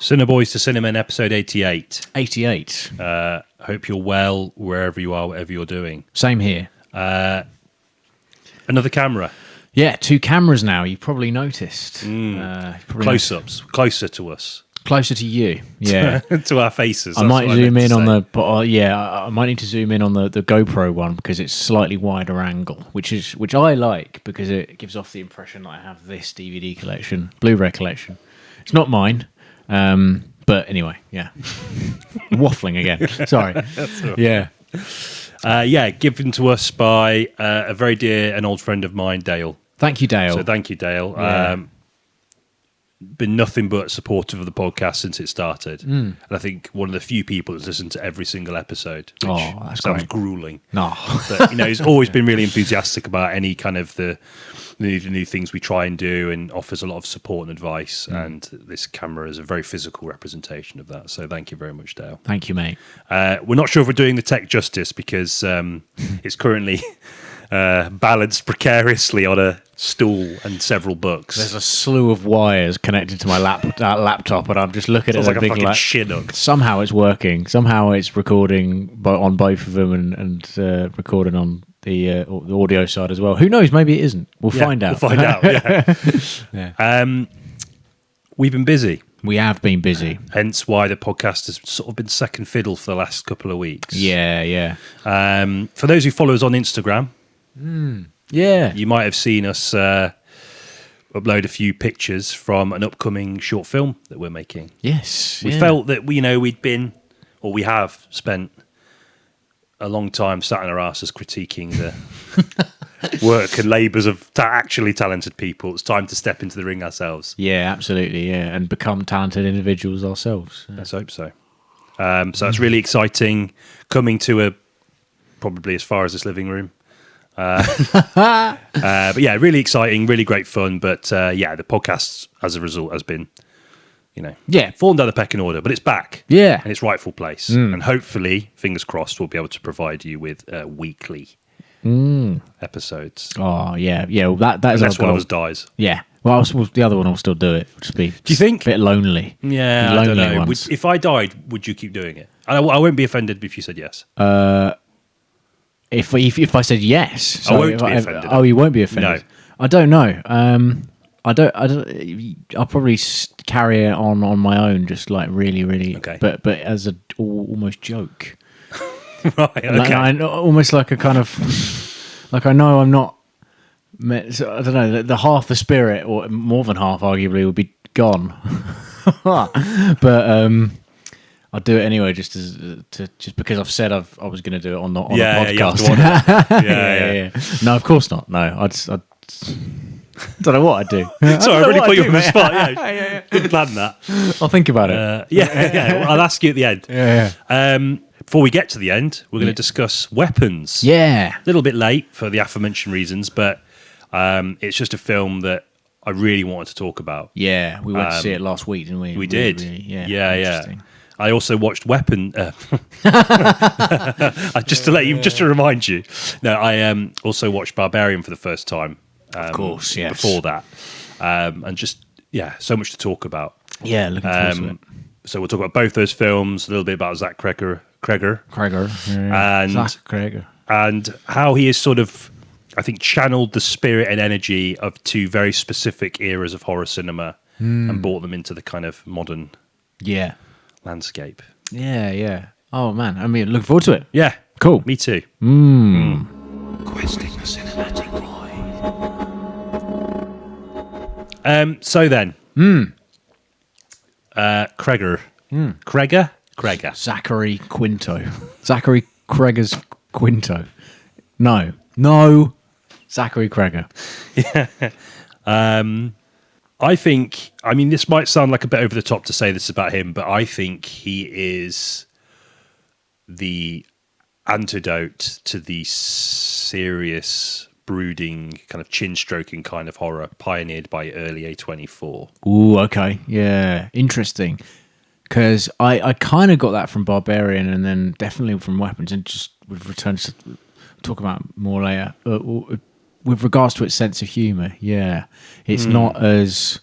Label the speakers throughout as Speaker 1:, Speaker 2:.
Speaker 1: Cineboys to Cinnamon, episode 88.
Speaker 2: 88.
Speaker 1: Hope you're well wherever you are, whatever you're doing.
Speaker 2: Same here.
Speaker 1: Another camera.
Speaker 2: Yeah, 2 cameras now. You've probably noticed.
Speaker 1: Close-ups, closer to us.
Speaker 2: Closer to you. Yeah.
Speaker 1: To our faces.
Speaker 2: I might zoom in on the... I might need to zoom in on the GoPro one because it's slightly wider angle, which I like because it gives off the impression that I have this DVD collection, Blu-ray collection. It's not mine. But anyway, yeah. Waffling again. Sorry.
Speaker 1: That's all
Speaker 2: Yeah.
Speaker 1: Yeah, given to us by a very dear and old friend of mine, Dale.
Speaker 2: Thank you, Dale.
Speaker 1: So thank you, Dale.
Speaker 2: Yeah.
Speaker 1: Been nothing but supportive of the podcast since it started.
Speaker 2: Mm.
Speaker 1: And I think one of the few people that's listened to every single episode, which
Speaker 2: that's
Speaker 1: sounds
Speaker 2: great.
Speaker 1: grueling.
Speaker 2: No.
Speaker 1: But, he's always been really enthusiastic about any kind of the new things we try and do, and offers a lot of support and advice. And this camera is a very physical representation of that. So thank you very much, Dale.
Speaker 2: Thank you, mate.
Speaker 1: We're not sure if we're doing the tech justice because it's currently balanced precariously on a stool and several books.
Speaker 2: There's a slew of wires connected to my laptop, and I'm just looking at
Speaker 1: Sounds
Speaker 2: it
Speaker 1: like a fucking Chinook.
Speaker 2: Somehow it's working. Somehow it's recording on both of them and recording on the audio side as well. Who knows? Maybe it isn't. We'll find out.
Speaker 1: We'll find out. Yeah.
Speaker 2: Yeah.
Speaker 1: We've been busy.
Speaker 2: We have been busy.
Speaker 1: Hence why the podcast has sort of been second fiddle for the last couple of weeks.
Speaker 2: Yeah.
Speaker 1: For those who follow us on Instagram,
Speaker 2: Yeah.
Speaker 1: you might have seen us upload a few pictures from an upcoming short film that we're making.
Speaker 2: Yes.
Speaker 1: We felt that we have spent a long time sat in our asses critiquing the work and labours of actually talented people. It's time to step into the ring ourselves.
Speaker 2: Yeah, absolutely. Yeah, and become talented individuals ourselves. Yeah.
Speaker 1: Let's hope so. So that's really exciting. Coming to probably as far as this living room. But yeah, really exciting, really great fun. But the podcast as a result has been, fallen down the pecking order, but it's back.
Speaker 2: Yeah.
Speaker 1: In its rightful place. And hopefully, fingers crossed, we'll be able to provide you with weekly episodes.
Speaker 2: Oh, yeah. Well, that is
Speaker 1: Unless
Speaker 2: our
Speaker 1: one of
Speaker 2: goal.
Speaker 1: us dies.
Speaker 2: Yeah. Well, the other one will still do it. It'll just be
Speaker 1: Do you think?
Speaker 2: a bit lonely.
Speaker 1: Yeah, I don't know. If I died, would you keep doing it? I won't be offended if you said yes.
Speaker 2: If I said yes,
Speaker 1: I won't be offended.
Speaker 2: Oh, you won't be offended.
Speaker 1: No.
Speaker 2: I don't know. I don't. I'll probably carry it on my own, just like really.
Speaker 1: Okay.
Speaker 2: But as a almost joke.
Speaker 1: Right. Okay.
Speaker 2: Almost like a kind of like I know I'm not. So I don't know. The half the spirit, or more than half, arguably, would be gone. But I'll do it anyway, just because I've said I was going to do it on the podcast. Yeah. No, of course not. No, I don't know what I'd do.
Speaker 1: Sorry, I really put you on the spot. Yeah. Good plan that.
Speaker 2: I'll think about it.
Speaker 1: Yeah. Well, I'll ask you at the end.
Speaker 2: Yeah.
Speaker 1: Before we get to the end, we're going to discuss weapons.
Speaker 2: Yeah.
Speaker 1: A little bit late for the aforementioned reasons, but it's just a film that I really wanted to talk about.
Speaker 2: Yeah, we went to see it last week, didn't we?
Speaker 1: We did.
Speaker 2: Really,
Speaker 1: Yeah. I also watched Weapon. Just to remind you. No, I also watched Barbarian for the first time.
Speaker 2: Of course, yes.
Speaker 1: Before that, and just so much to talk about.
Speaker 2: Yeah, looking forward to it.
Speaker 1: So we'll talk about both those films, a little bit about Zach Cregger,
Speaker 2: and Zach Cregger,
Speaker 1: and how he has sort of, I think, channeled the spirit and energy of 2 very specific eras of horror cinema and brought them into the kind of modern landscape.
Speaker 2: Yeah. Oh man, I mean, looking forward to it.
Speaker 1: Yeah,
Speaker 2: cool.
Speaker 1: Me too.
Speaker 3: Questing the cinematic void.
Speaker 1: So then, Cregger. Cregger.
Speaker 2: Zachary Cregger's Quinto. No. Zachary Cregger.
Speaker 1: I mean, this might sound like a bit over the top to say this about him, but I think he is the antidote to the serious, brooding, kind of chin-stroking kind of horror pioneered by early A24.
Speaker 2: Ooh, okay. Yeah, interesting. Because I kind of got that from Barbarian and then definitely from Weapons, and just with returns to talk about more later. With regards to its sense of humour, it's not as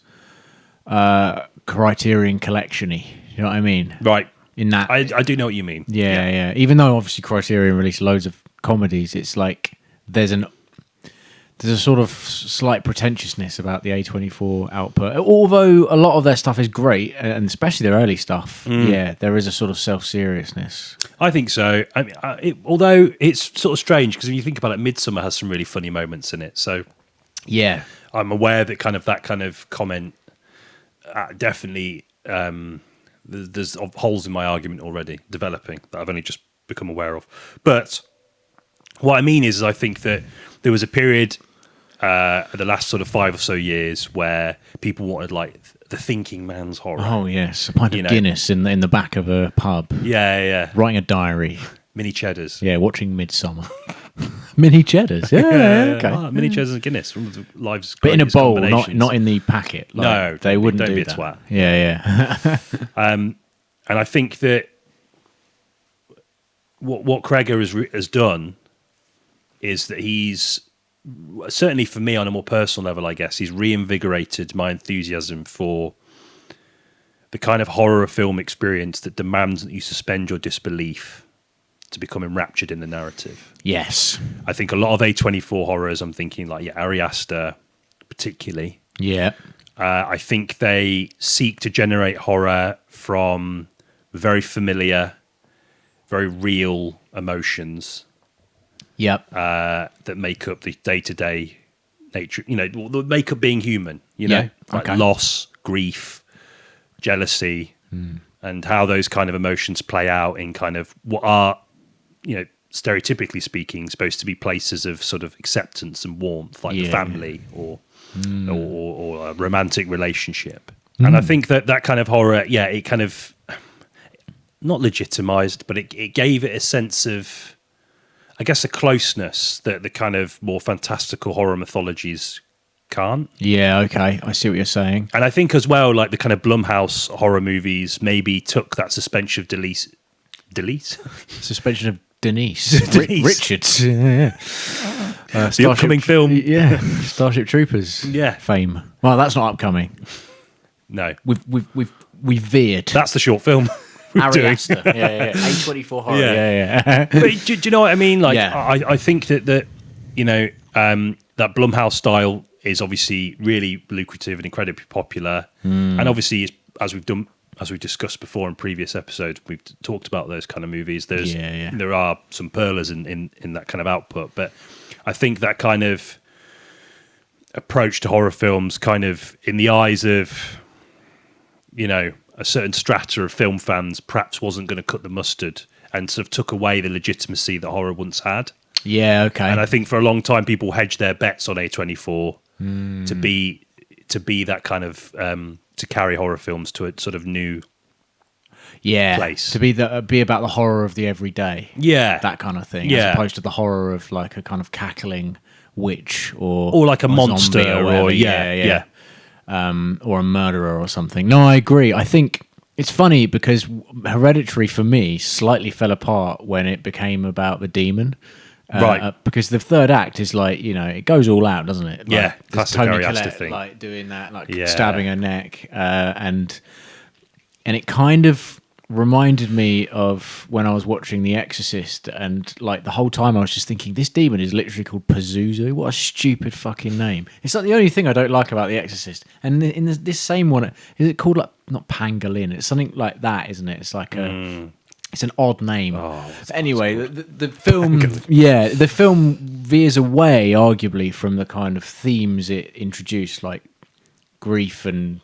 Speaker 2: Criterion Collection-y. You know what I mean?
Speaker 1: Right.
Speaker 2: In that,
Speaker 1: I do know what you mean.
Speaker 2: yeah. Even though obviously Criterion released loads of comedies, it's like there's a sort of slight pretentiousness about the A24 output. Although a lot of their stuff is great, and especially their early stuff, yeah, there is a sort of self-seriousness.
Speaker 1: I think so. I mean, although it's sort of strange because if you think about it, Midsommar has some really funny moments in it. So
Speaker 2: Yeah.
Speaker 1: I'm aware that kind of comment definitely there's holes in my argument already developing that I've only just become aware of. But what I mean is I think that there was a period the last sort of 5 or so years where people wanted like the thinking man's horror.
Speaker 2: Oh yes, a pint of Guinness in the back of a pub.
Speaker 1: Yeah.
Speaker 2: Writing a diary.
Speaker 1: Mini cheddars.
Speaker 2: Yeah, watching Midsommar. Mini cheddars. Yeah, okay.
Speaker 1: Oh, mini cheddars and Guinness. One of the life's
Speaker 2: But in a
Speaker 1: greatest
Speaker 2: bowl,
Speaker 1: combinations.
Speaker 2: not in the packet. Like,
Speaker 1: No,
Speaker 2: they wouldn't
Speaker 1: don't
Speaker 2: do
Speaker 1: be a
Speaker 2: that.
Speaker 1: twat.
Speaker 2: Yeah.
Speaker 1: And I think that what Cregger has done is that he's certainly for me on a more personal level, I guess, he's reinvigorated my enthusiasm for the kind of horror film experience that demands that you suspend your disbelief to become enraptured in the narrative.
Speaker 2: Yes.
Speaker 1: I think a lot of A24 horrors, I'm thinking like Ari Aster particularly.
Speaker 2: Yeah.
Speaker 1: I think they seek to generate horror from very familiar, very real emotions
Speaker 2: Yep.
Speaker 1: that make up the day-to-day nature, the make up being human,
Speaker 2: Yeah,
Speaker 1: like
Speaker 2: okay.
Speaker 1: loss, grief, jealousy, and how those kind of emotions play out in kind of what are, stereotypically speaking, supposed to be places of sort of acceptance and warmth, like the family or a romantic relationship. And I think that kind of horror, it kind of not legitimized, but it gave it a sense of, I guess, a closeness that the kind of more fantastical horror mythologies can't.
Speaker 2: Yeah, okay. I see what you're saying.
Speaker 1: And I think as well, like the kind of Blumhouse horror movies maybe took that suspension of delete?
Speaker 2: Suspension of Denise.
Speaker 1: Denise.
Speaker 2: Richards. Yeah.
Speaker 1: The upcoming film.
Speaker 2: Yeah. Starship Troopers.
Speaker 1: Yeah.
Speaker 2: Fame. Well, that's not upcoming.
Speaker 1: No.
Speaker 2: We've veered.
Speaker 1: That's the short film we're
Speaker 2: Ari
Speaker 1: doing.
Speaker 2: Aster. Yeah. A24 horror.
Speaker 1: Yeah.
Speaker 2: Yeah.
Speaker 1: But do you know what I mean? Like,
Speaker 2: Yeah.
Speaker 1: I think that that Blumhouse style is obviously really lucrative and incredibly popular, and obviously, as we've discussed before in previous episodes, we've talked about those kind of movies. There are some pearlers in that kind of output, but I think that kind of approach to horror films, kind of in the eyes of a certain strata of film fans, perhaps wasn't going to cut the mustard, and sort of took away the legitimacy that horror once had.
Speaker 2: Yeah, okay.
Speaker 1: And I think for a long time, people hedged their bets on A24 to be that kind of to carry horror films to a sort of new place.
Speaker 2: To be about the horror of the everyday.
Speaker 1: Yeah,
Speaker 2: That kind of thing.
Speaker 1: Yeah.
Speaker 2: As opposed to the horror of like a kind of cackling witch or
Speaker 1: like a monster
Speaker 2: zombie or whatever.
Speaker 1: yeah.
Speaker 2: Or a murderer or something. No, I agree. I think it's funny because Hereditary for me slightly fell apart when it became about the demon.
Speaker 1: Right.
Speaker 2: Because the third act is like, it goes all out, doesn't it? Like,
Speaker 1: Yeah,
Speaker 2: there's
Speaker 1: classic
Speaker 2: Tony
Speaker 1: Ari Aster
Speaker 2: Collette,
Speaker 1: thing.
Speaker 2: like doing that, like
Speaker 1: Yeah.
Speaker 2: stabbing her neck, and it kind of reminded me of when I was watching The Exorcist, and like the whole time I was just thinking, this demon is literally called Pazuzu. What a stupid fucking name! It's like the only thing I don't like about The Exorcist. And in this same one, is it called like not Pangolin? It's something like that, isn't it? It's like a. It's an odd name. But anyway, the film, the film veers away, arguably, from the kind of themes it introduced, like grief and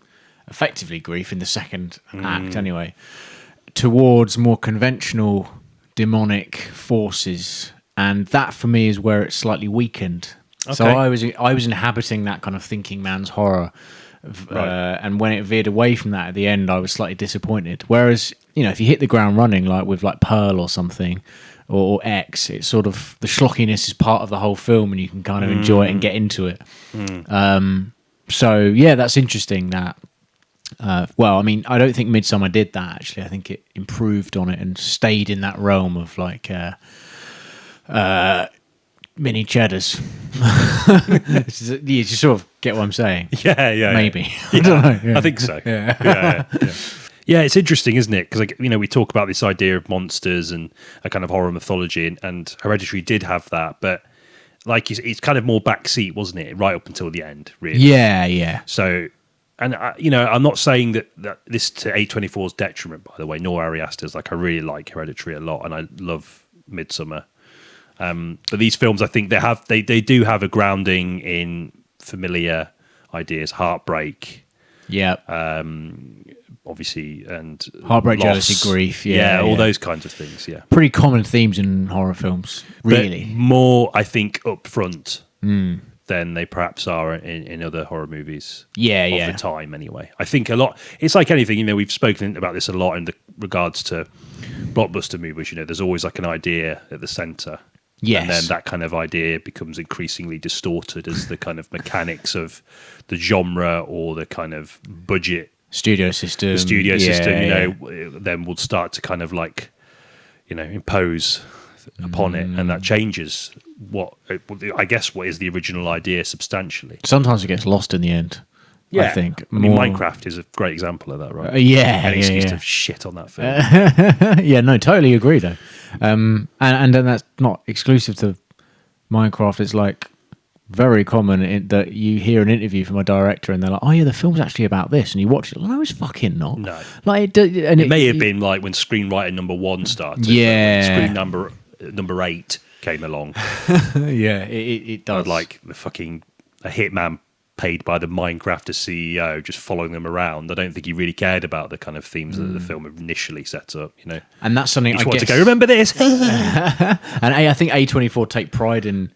Speaker 2: effectively grief in the second act, anyway, towards more conventional demonic forces, and that for me is where it's slightly weakened.
Speaker 1: Okay.
Speaker 2: So I was inhabiting that kind of thinking man's horror. And when it veered away from that at the end, I was slightly disappointed. Whereas, if you hit the ground running, like with like Pearl or something, or X, it's sort of the schlockiness is part of the whole film, and you can kind of enjoy it and get into it. So yeah, that's interesting. That I don't think Midsommar did that. Actually, I think it improved on it and stayed in that realm of like mini cheddars. You sort of get what I'm saying.
Speaker 1: Yeah.
Speaker 2: Maybe.
Speaker 1: Yeah.
Speaker 2: I don't know. Yeah.
Speaker 1: I think so.
Speaker 2: Yeah.
Speaker 1: Yeah. Yeah, it's interesting, isn't it? Because, like, you know, we talk about this idea of monsters and a kind of horror mythology, and Hereditary did have that, but like it's kind of more backseat, wasn't it? Right up until the end, really.
Speaker 2: Yeah.
Speaker 1: So, and you know, I'm not saying that this to A24's detriment, by the way, nor Ari Aster's. Like, I really like Hereditary a lot, and I love Midsommar. But these films, I think they do have a grounding in familiar ideas, heartbreak.
Speaker 2: Yeah.
Speaker 1: Obviously, and
Speaker 2: Heartbreak,
Speaker 1: loss.
Speaker 2: jealousy, grief. Yeah,
Speaker 1: all those kinds of things. Yeah,
Speaker 2: pretty common themes in horror films, really.
Speaker 1: but more, I think, up front than they perhaps are in other horror movies. Of the time, anyway. I think a lot. It's like anything, you know. We've spoken about this a lot in the regards to blockbuster movies. You know, there's always like an idea at the center.
Speaker 2: Yes.
Speaker 1: And then that kind of idea becomes increasingly distorted as the kind of mechanics of the genre or the kind of budget
Speaker 2: studio system,
Speaker 1: you know, then will start to kind of like, you know, impose upon it, and that changes what is the original idea substantially.
Speaker 2: Sometimes it gets lost in the end. I think.
Speaker 1: I mean, Minecraft is a great example of that, right?
Speaker 2: Any
Speaker 1: excuse to shit on that film.
Speaker 2: Yeah, no, totally agree though. And then that's not exclusive to Minecraft. It's like very common that you hear an interview from a director and they're like, "Oh yeah, the film's actually about this," and you watch it. No, it's fucking not.
Speaker 1: No,
Speaker 2: like
Speaker 1: it may have been like when screenwriter number 1 started.
Speaker 2: Yeah,
Speaker 1: screen number 8 came along.
Speaker 2: Yeah, it does.
Speaker 1: Like the fucking a hitman paid by the Minecrafters CEO just following them around. I don't think he really cared about the kind of themes that the film initially set up, you know.
Speaker 2: And that's something I guess
Speaker 1: to go, remember this?
Speaker 2: And I think A24 take pride in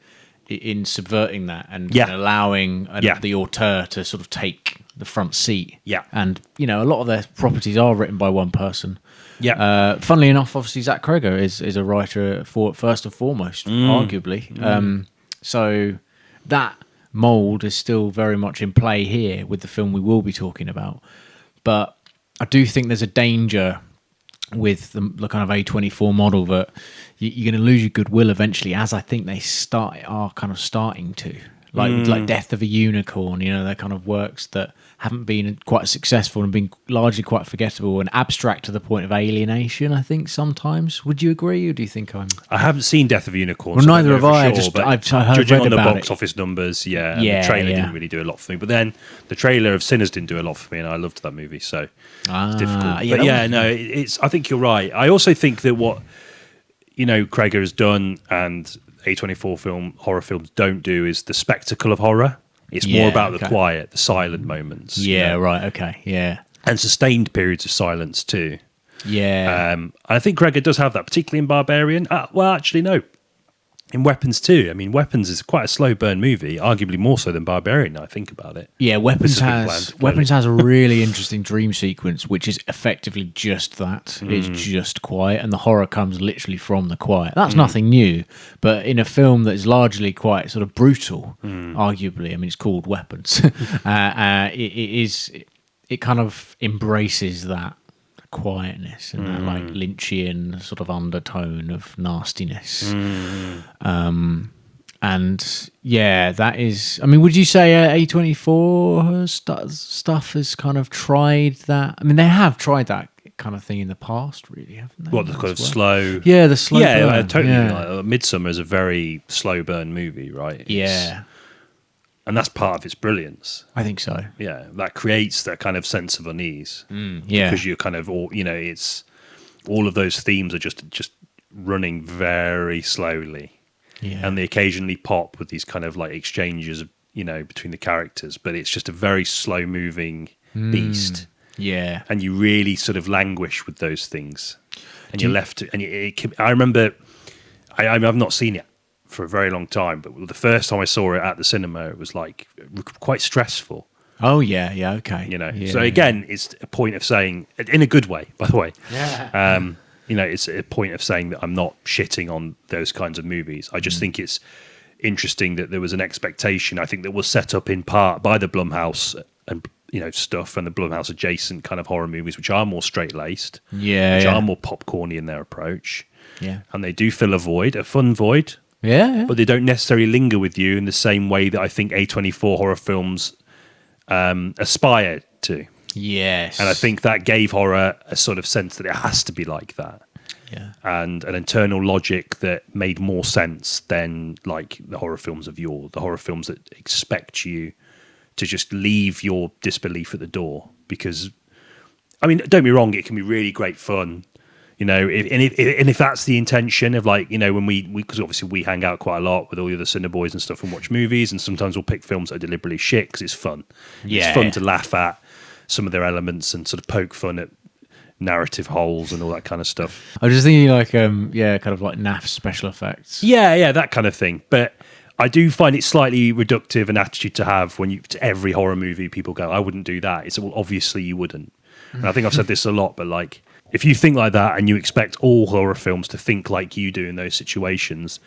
Speaker 2: subverting that and allowing the auteur to sort of take the front seat.
Speaker 1: Yeah.
Speaker 2: And, you know, a lot of their properties are written by one person.
Speaker 1: Yeah.
Speaker 2: Funnily enough, obviously, Zach Cregger is a writer for first and foremost, arguably. So that mould is still very much in play here with the film we will be talking about. But I do think there's a danger with the kind of A24 model that you're going to lose your goodwill eventually, as I think they are kind of starting to. Like Death of a Unicorn, you know, that kind of works that haven't been quite successful and been largely quite forgettable and abstract to the point of alienation, I think, sometimes. Would you agree, or do you think I
Speaker 1: haven't seen Death of a Unicorn.
Speaker 2: Well,
Speaker 1: so
Speaker 2: neither have I. I've
Speaker 1: judging
Speaker 2: read
Speaker 1: on the
Speaker 2: about
Speaker 1: box office numbers,
Speaker 2: the
Speaker 1: trailer didn't really do a lot for me. But then the trailer of Sinners didn't do a lot for me, and I loved that movie, so it's difficult. But I think you're right. I also think that what, you know, Cregger has done and A24 horror films don't do is the spectacle of horror. It's more about the quiet, the silent moments.
Speaker 2: Yeah,
Speaker 1: you know?
Speaker 2: right, okay, yeah.
Speaker 1: And sustained periods of silence too.
Speaker 2: Yeah.
Speaker 1: I think Cregger does have that, particularly in Barbarian. Well, actually, no. In Weapons too. I mean, Weapons is quite a slow burn movie, arguably more so than Barbarian now I think about it.
Speaker 2: Yeah, Weapons has a really interesting dream sequence, which is effectively just that. It's just quiet, and the horror comes literally from the quiet. That's nothing new, but in a film that is largely quite sort of brutal, arguably, I mean, it's called Weapons, it kind of embraces that quietness and that like Lynchian sort of undertone of nastiness. And yeah, that is, I mean, would you say A24 stuff has kind of tried that? I mean, they have tried that kind of thing in the past, really, haven't they?
Speaker 1: What, the kind of slow?
Speaker 2: Yeah, the slow burn.
Speaker 1: Totally.
Speaker 2: Yeah.
Speaker 1: Like, Midsommar is a very slow burn movie, right? And that's part of its brilliance.
Speaker 2: I think so.
Speaker 1: Yeah, that creates that kind of sense of unease.
Speaker 2: Because
Speaker 1: you're kind of all, you know, it's all of those themes are just running very slowly.
Speaker 2: Yeah.
Speaker 1: And they occasionally pop with these kind of like exchanges, you know, between the characters, but it's just a very slow moving beast.
Speaker 2: Yeah.
Speaker 1: And you really sort of languish with those things. And you're left to, and I remember I've not seen it for a very long time, but the first time I saw it at the cinema, it was like quite stressful.
Speaker 2: Oh yeah, okay.
Speaker 1: You know,
Speaker 2: yeah,
Speaker 1: so again, it's a point of saying, in a good way, by the way.
Speaker 2: Yeah.
Speaker 1: You know, it's a point of saying that I'm not shitting on those kinds of movies. I just think it's interesting that there was an expectation, I think, that was set up in part by the Blumhouse and, you know, stuff, and the Blumhouse adjacent kind of horror movies, which are more straight-laced, which are more popcorny in their approach.
Speaker 2: Yeah.
Speaker 1: And they do fill a void, a fun void,
Speaker 2: Yeah.
Speaker 1: but they don't necessarily linger with you in the same way that I think A24 horror films aspire to.
Speaker 2: Yes.
Speaker 1: And I think that gave horror a sort of sense that it has to be like that.
Speaker 2: Yeah.
Speaker 1: And an internal logic that made more sense than like the horror films of yore, the horror films that expect you to just leave your disbelief at the door. Because, I mean, don't be wrong, it can be really great fun. You know, if that's the intention of like, you know, when we because obviously we hang out quite a lot with all the other Cineboys and stuff and watch movies, and sometimes we'll pick films that are deliberately shit because it's fun.
Speaker 2: Yeah,
Speaker 1: it's fun to laugh at some of their elements and sort of poke fun at narrative holes and all that kind of stuff.
Speaker 2: I was just thinking like, kind of like naff special effects.
Speaker 1: Yeah, that kind of thing. But I do find it slightly reductive an attitude to have when to every horror movie people go, I wouldn't do that. It's well, obviously you wouldn't. And I think I've said this a lot, but like, if you think like that and you expect all horror films to think like you do in those situations,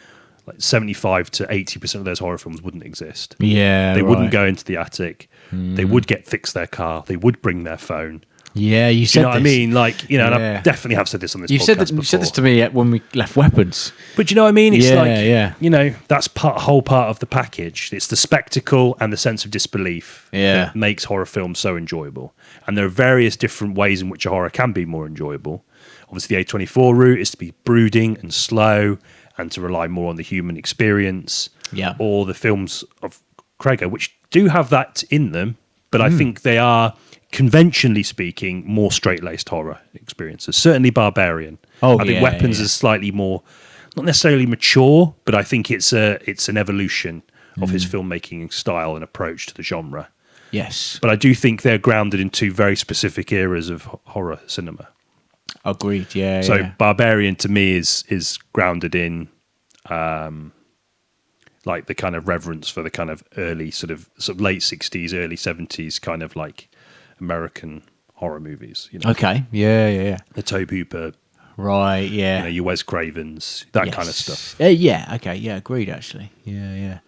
Speaker 1: like 75 to 80% of those horror films wouldn't exist.
Speaker 2: Yeah,
Speaker 1: they wouldn't go into the attic. They would fix their car. They would bring their phone.
Speaker 2: Yeah, you said
Speaker 1: You know what I
Speaker 2: this.
Speaker 1: mean? Like, you know, and
Speaker 2: Yeah.
Speaker 1: I definitely have said this on this
Speaker 2: You
Speaker 1: podcast
Speaker 2: said that.
Speaker 1: before.
Speaker 2: You said this to me when we left Weapons.
Speaker 1: But you know what I mean? It's
Speaker 2: Yeah.
Speaker 1: you know, that's whole part of the package. It's the spectacle and the sense of disbelief that makes horror films so enjoyable. And there are various different ways in which a horror can be more enjoyable. Obviously, the A24 route is to be brooding and slow and to rely more on the human experience.
Speaker 2: Yeah.
Speaker 1: Or the films of Cregger, which do have that in them, but I think they are, conventionally speaking, more straight-laced horror experiences. Certainly Barbarian. I think Weapons is slightly more, not necessarily mature, but I think it's an evolution of his filmmaking style and approach to the genre.
Speaker 2: Yes.
Speaker 1: But I do think they're grounded in two very specific eras of horror cinema.
Speaker 2: Agreed. Yeah.
Speaker 1: So
Speaker 2: yeah.
Speaker 1: Barbarian to me is grounded in like the kind of reverence for the kind of early sort of late 60s, early 70s kind of like American horror movies. You know?
Speaker 2: Okay. Yeah.
Speaker 1: The Tobe Hooper,
Speaker 2: Right. Yeah.
Speaker 1: you know, your Wes Cravens, that kind of stuff.
Speaker 2: Yeah. Okay. Yeah. Agreed. Actually. Yeah.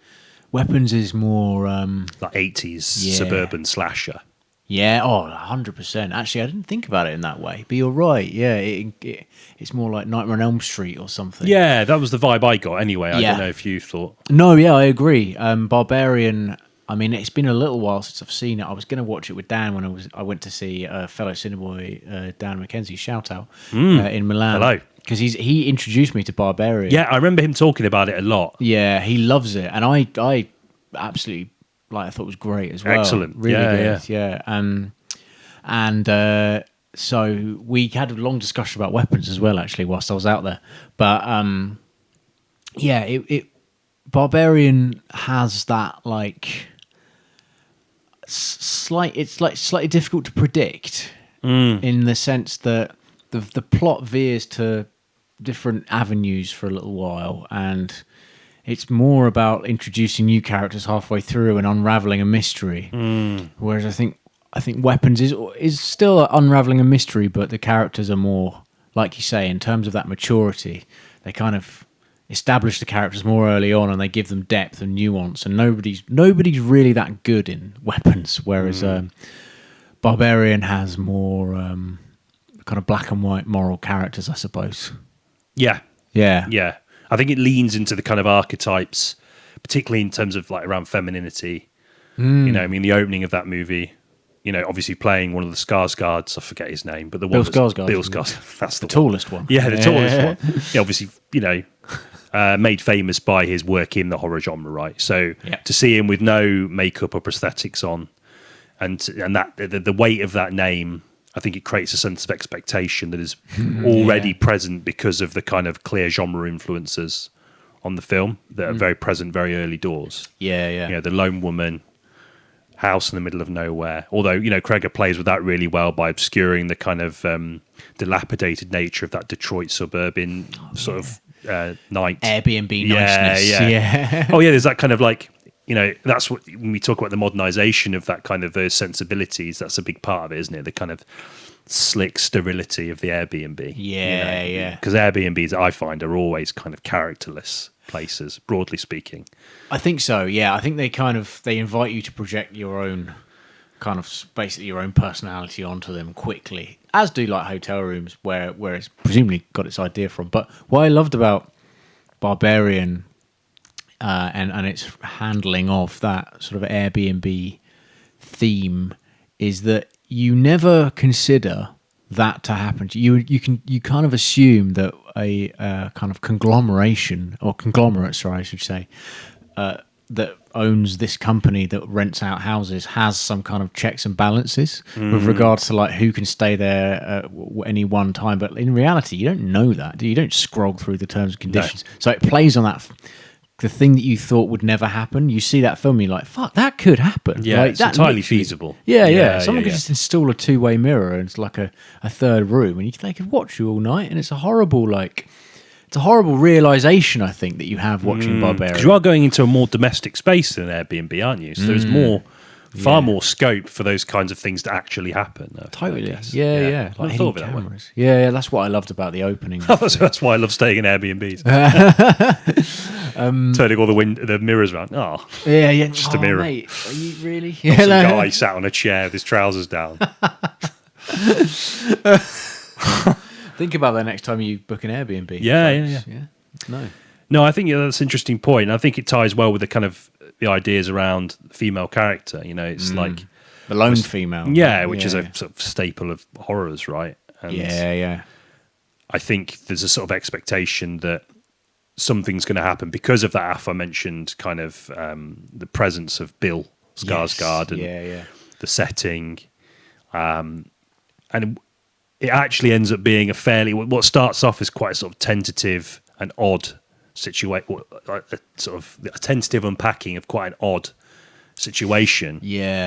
Speaker 2: Weapons is more.
Speaker 1: Like 80s suburban slasher.
Speaker 2: Yeah. Oh, 100%. Actually, I didn't think about it in that way, but you're right. Yeah. It's more like Nightmare on Elm Street or something.
Speaker 1: Yeah, that was the vibe I got anyway. I
Speaker 2: Yeah.
Speaker 1: don't know if you thought.
Speaker 2: No. Yeah, I agree. Barbarian. I mean, it's been a little while since I've seen it. I was going to watch it with Dan when I went to see fellow Cineboy Dan McKenzie, shout out, in Milan.
Speaker 1: Hello.
Speaker 2: Because he introduced me to Barbarian.
Speaker 1: Yeah, I remember him talking about it a lot.
Speaker 2: Yeah, he loves it, and I absolutely I thought it was great as well.
Speaker 1: Excellent.
Speaker 2: Really
Speaker 1: Yeah,
Speaker 2: good. Yeah. So we had a long discussion about Weapons as well, actually, whilst I was out there. But it Barbarian has that like slightly difficult to predict in the sense that the plot veers to different avenues for a little while, and it's more about introducing new characters halfway through and unraveling a mystery. Whereas I think Weapons is still unraveling a mystery, but the characters are more, like you say, in terms of that maturity, they kind of establish the characters more early on, and they give them depth and nuance. And nobody's really that good in Weapons, whereas Barbarian has more kind of black and white moral characters, I suppose.
Speaker 1: Yeah.
Speaker 2: Yeah.
Speaker 1: I think it leans into the kind of archetypes, particularly in terms of like around femininity. You know, I mean, the opening of that movie, you know, obviously playing one of the Skarsgårds, I forget his name, but the one
Speaker 2: Bill Skarsgård.
Speaker 1: Bill Skarsgård. That's the
Speaker 2: Tallest one.
Speaker 1: Yeah, the tallest one. Yeah, obviously, you know, made famous by his work in the horror genre, right? So to see him with no makeup or prosthetics on, and that the weight of that name, I think it creates a sense of expectation that is already present because of the kind of clear genre influences on the film that are very present very early doors.
Speaker 2: Yeah.
Speaker 1: You know, the lone woman, house in the middle of nowhere. Although, you know, Cregger plays with that really well by obscuring the kind of dilapidated nature of that Detroit suburban sort of night.
Speaker 2: Airbnb niceness. Yeah.
Speaker 1: Oh, yeah, there's that kind of like, you know, that's what, when we talk about the modernization of that kind of those sensibilities, that's a big part of it, isn't it? The kind of slick sterility of the Airbnb.
Speaker 2: Yeah.
Speaker 1: Because Airbnbs, I find, are always kind of characterless places, broadly speaking.
Speaker 2: I think so. Yeah, I think they invite you to project your own kind of basically your own personality onto them quickly, as do like hotel rooms where it's presumably got its idea from. But what I loved about Barbarian and its handling of that sort of Airbnb theme is that you never consider that to happen to you. You kind of assume that a kind of conglomerate, sorry, I should say, that owns this company that rents out houses has some kind of checks and balances with regards to like who can stay there at any one time. But in reality, you don't know that, do you? You don't scroll through the terms and conditions. No. So it plays on that. The thing that you thought would never happen, you see that film, you're like, "Fuck, that could happen."
Speaker 1: Yeah,
Speaker 2: like,
Speaker 1: it's entirely feasible.
Speaker 2: Yeah. Someone could just install a two-way mirror and it's like a third room, and they could watch you all night. And it's a horrible realization, I think, that you have watching Barbarian.
Speaker 1: Because you are going into a more domestic space than Airbnb, aren't you? So there's far more scope for those kinds of things to actually happen.
Speaker 2: Totally. Yeah.
Speaker 1: Like thought of it
Speaker 2: cameras. Yeah, that's what I loved about the opening.
Speaker 1: That's why I love staying in Airbnbs. Turning all the mirrors around. Oh,
Speaker 2: yeah.
Speaker 1: Just a mirror.
Speaker 2: Mate, are you really?
Speaker 1: Some guy sat on a chair with his trousers down.
Speaker 2: Think about that next time you book an Airbnb.
Speaker 1: Yeah. No, I think that's an interesting point. I think it ties well with the kind of the ideas around female character. You know, it's like
Speaker 2: the lone female.
Speaker 1: Yeah, which is a sort of staple of horrors, right? And
Speaker 2: yeah.
Speaker 1: I think there's a sort of expectation that something's going to happen because of that aforementioned kind of the presence of Bill Skarsgård and the setting, and it actually ends up being a fairly what starts off as quite a sort of tentative and odd situation, sort of a tentative unpacking of quite an odd situation,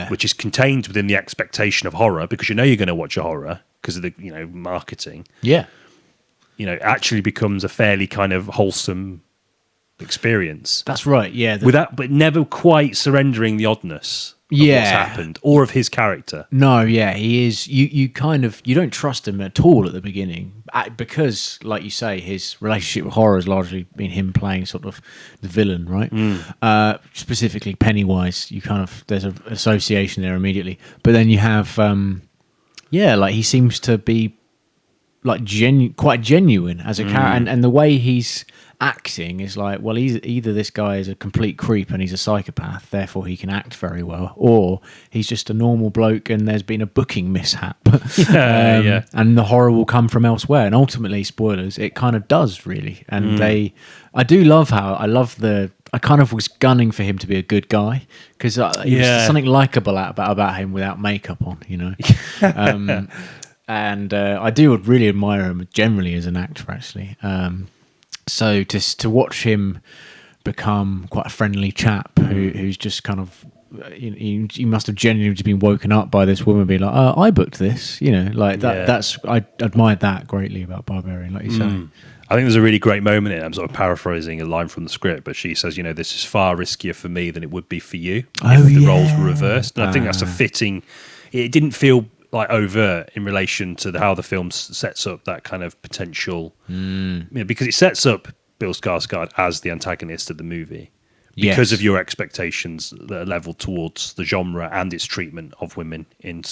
Speaker 1: which is contained within the expectation of horror because you know you're going to watch a horror because of the marketing. Actually becomes a fairly kind of wholesome experience.
Speaker 2: That's right. Yeah,
Speaker 1: but never quite surrendering the oddness of what's happened or of his character.
Speaker 2: No, he is. You don't trust him at all at the beginning because, like you say, his relationship with horror has largely been him playing sort of the villain, right? Specifically Pennywise. There's an association there immediately, but then you have he seems to be like quite genuine as a character, and the way he's acting is like, well, he's either this guy is a complete creep and he's a psychopath, therefore he can act very well, or he's just a normal bloke and there's been a booking mishap, and the horror will come from elsewhere. And ultimately, spoilers, it kind of does really. And I kind of was gunning for him to be a good guy because there's something likable about him without makeup on, and I do really admire him generally as an actor, actually. So to watch him become quite a friendly chap who's just kind of, he must have genuinely just been woken up by this woman being like, I booked this, like that. That's, I admired that greatly about Barbarian, like you say.
Speaker 1: I think there's a really great moment in it. I'm sort of paraphrasing a line from the script, but she says, this is far riskier for me than it would be for you if the roles were reversed. And I think that's a fitting, it didn't feel like overt in relation to how the film sets up that kind of potential, because it sets up Bill Skarsgård as the antagonist of the movie because of your expectations that are leveled towards the genre and its treatment of women in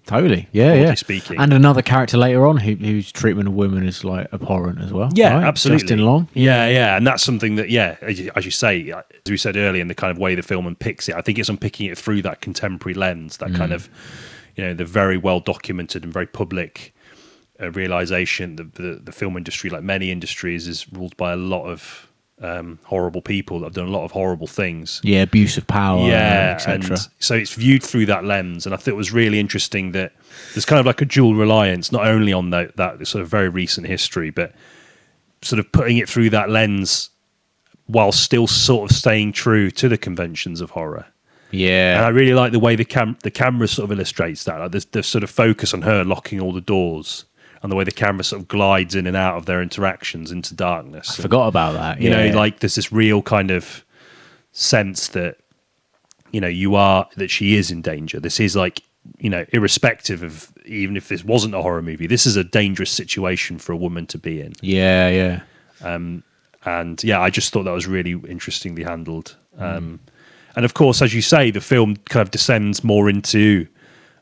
Speaker 2: totally
Speaker 1: speaking.
Speaker 2: And another character later on whose treatment of women is like abhorrent as well. Right?
Speaker 1: Absolutely.
Speaker 2: Justin Long.
Speaker 1: And that's something that as you say, as we said earlier, in the kind of way the film unpicks it, I think it's unpicking it through that contemporary lens, that kind of the very well documented and very public realization that the film industry, like many industries, is ruled by a lot of horrible people that have done a lot of horrible things.
Speaker 2: Abuse of power, etc.
Speaker 1: So it's viewed through that lens, and I thought it was really interesting that there's kind of like a dual reliance, not only on that sort of very recent history, but sort of putting it through that lens while still sort of staying true to the conventions of horror.
Speaker 2: Yeah,
Speaker 1: and I really like the way the camera sort of illustrates that. Like the sort of focus on her locking all the doors, and the way the camera sort of glides in and out of their interactions into darkness.
Speaker 2: I forgot about that.
Speaker 1: Like there's this real kind of sense that that she is in danger. This is like irrespective of, even if this wasn't a horror movie, this is a dangerous situation for a woman to be in. And I just thought that was really interestingly handled. And of course, as you say, the film kind of descends more into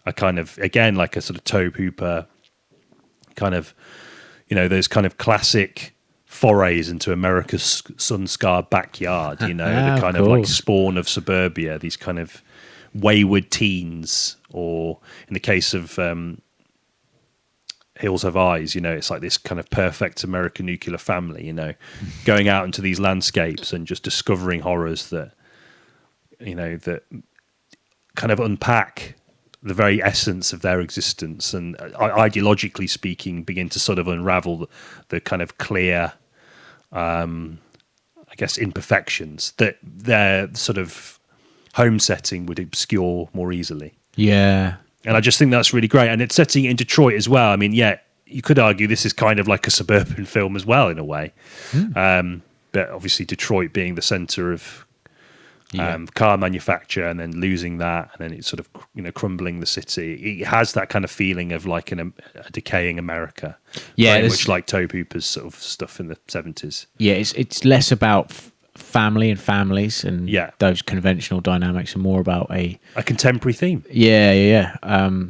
Speaker 1: a kind of, again, like a sort of Tobe Hooper kind of, those kind of classic forays into America's sun-scarred backyard, you know, the kind of like spawn of suburbia, these kind of wayward teens, or in the case of Hills Have Eyes, you know, it's like this kind of perfect American nuclear family, you know, going out into these landscapes and just discovering horrors that, you know, that kind of unpack the very essence of their existence and ideologically speaking begin to sort of unravel the kind of clear, I guess, imperfections that their sort of home setting would obscure more easily.
Speaker 2: Yeah.
Speaker 1: And I just think that's really great. And it's setting it in Detroit as well. I mean, yeah, you could argue this is kind of like a suburban film as well, in a way. But obviously Detroit being the center of car manufacture, and then losing that, and then it's sort of, you know, crumbling the city. It has that kind of feeling of like a decaying America.
Speaker 2: Yeah.
Speaker 1: Much like Tobe Hooper's sort of stuff in the 70s.
Speaker 2: Yeah, it's less about family and families and those conventional dynamics, and more about a
Speaker 1: contemporary theme.
Speaker 2: Yeah,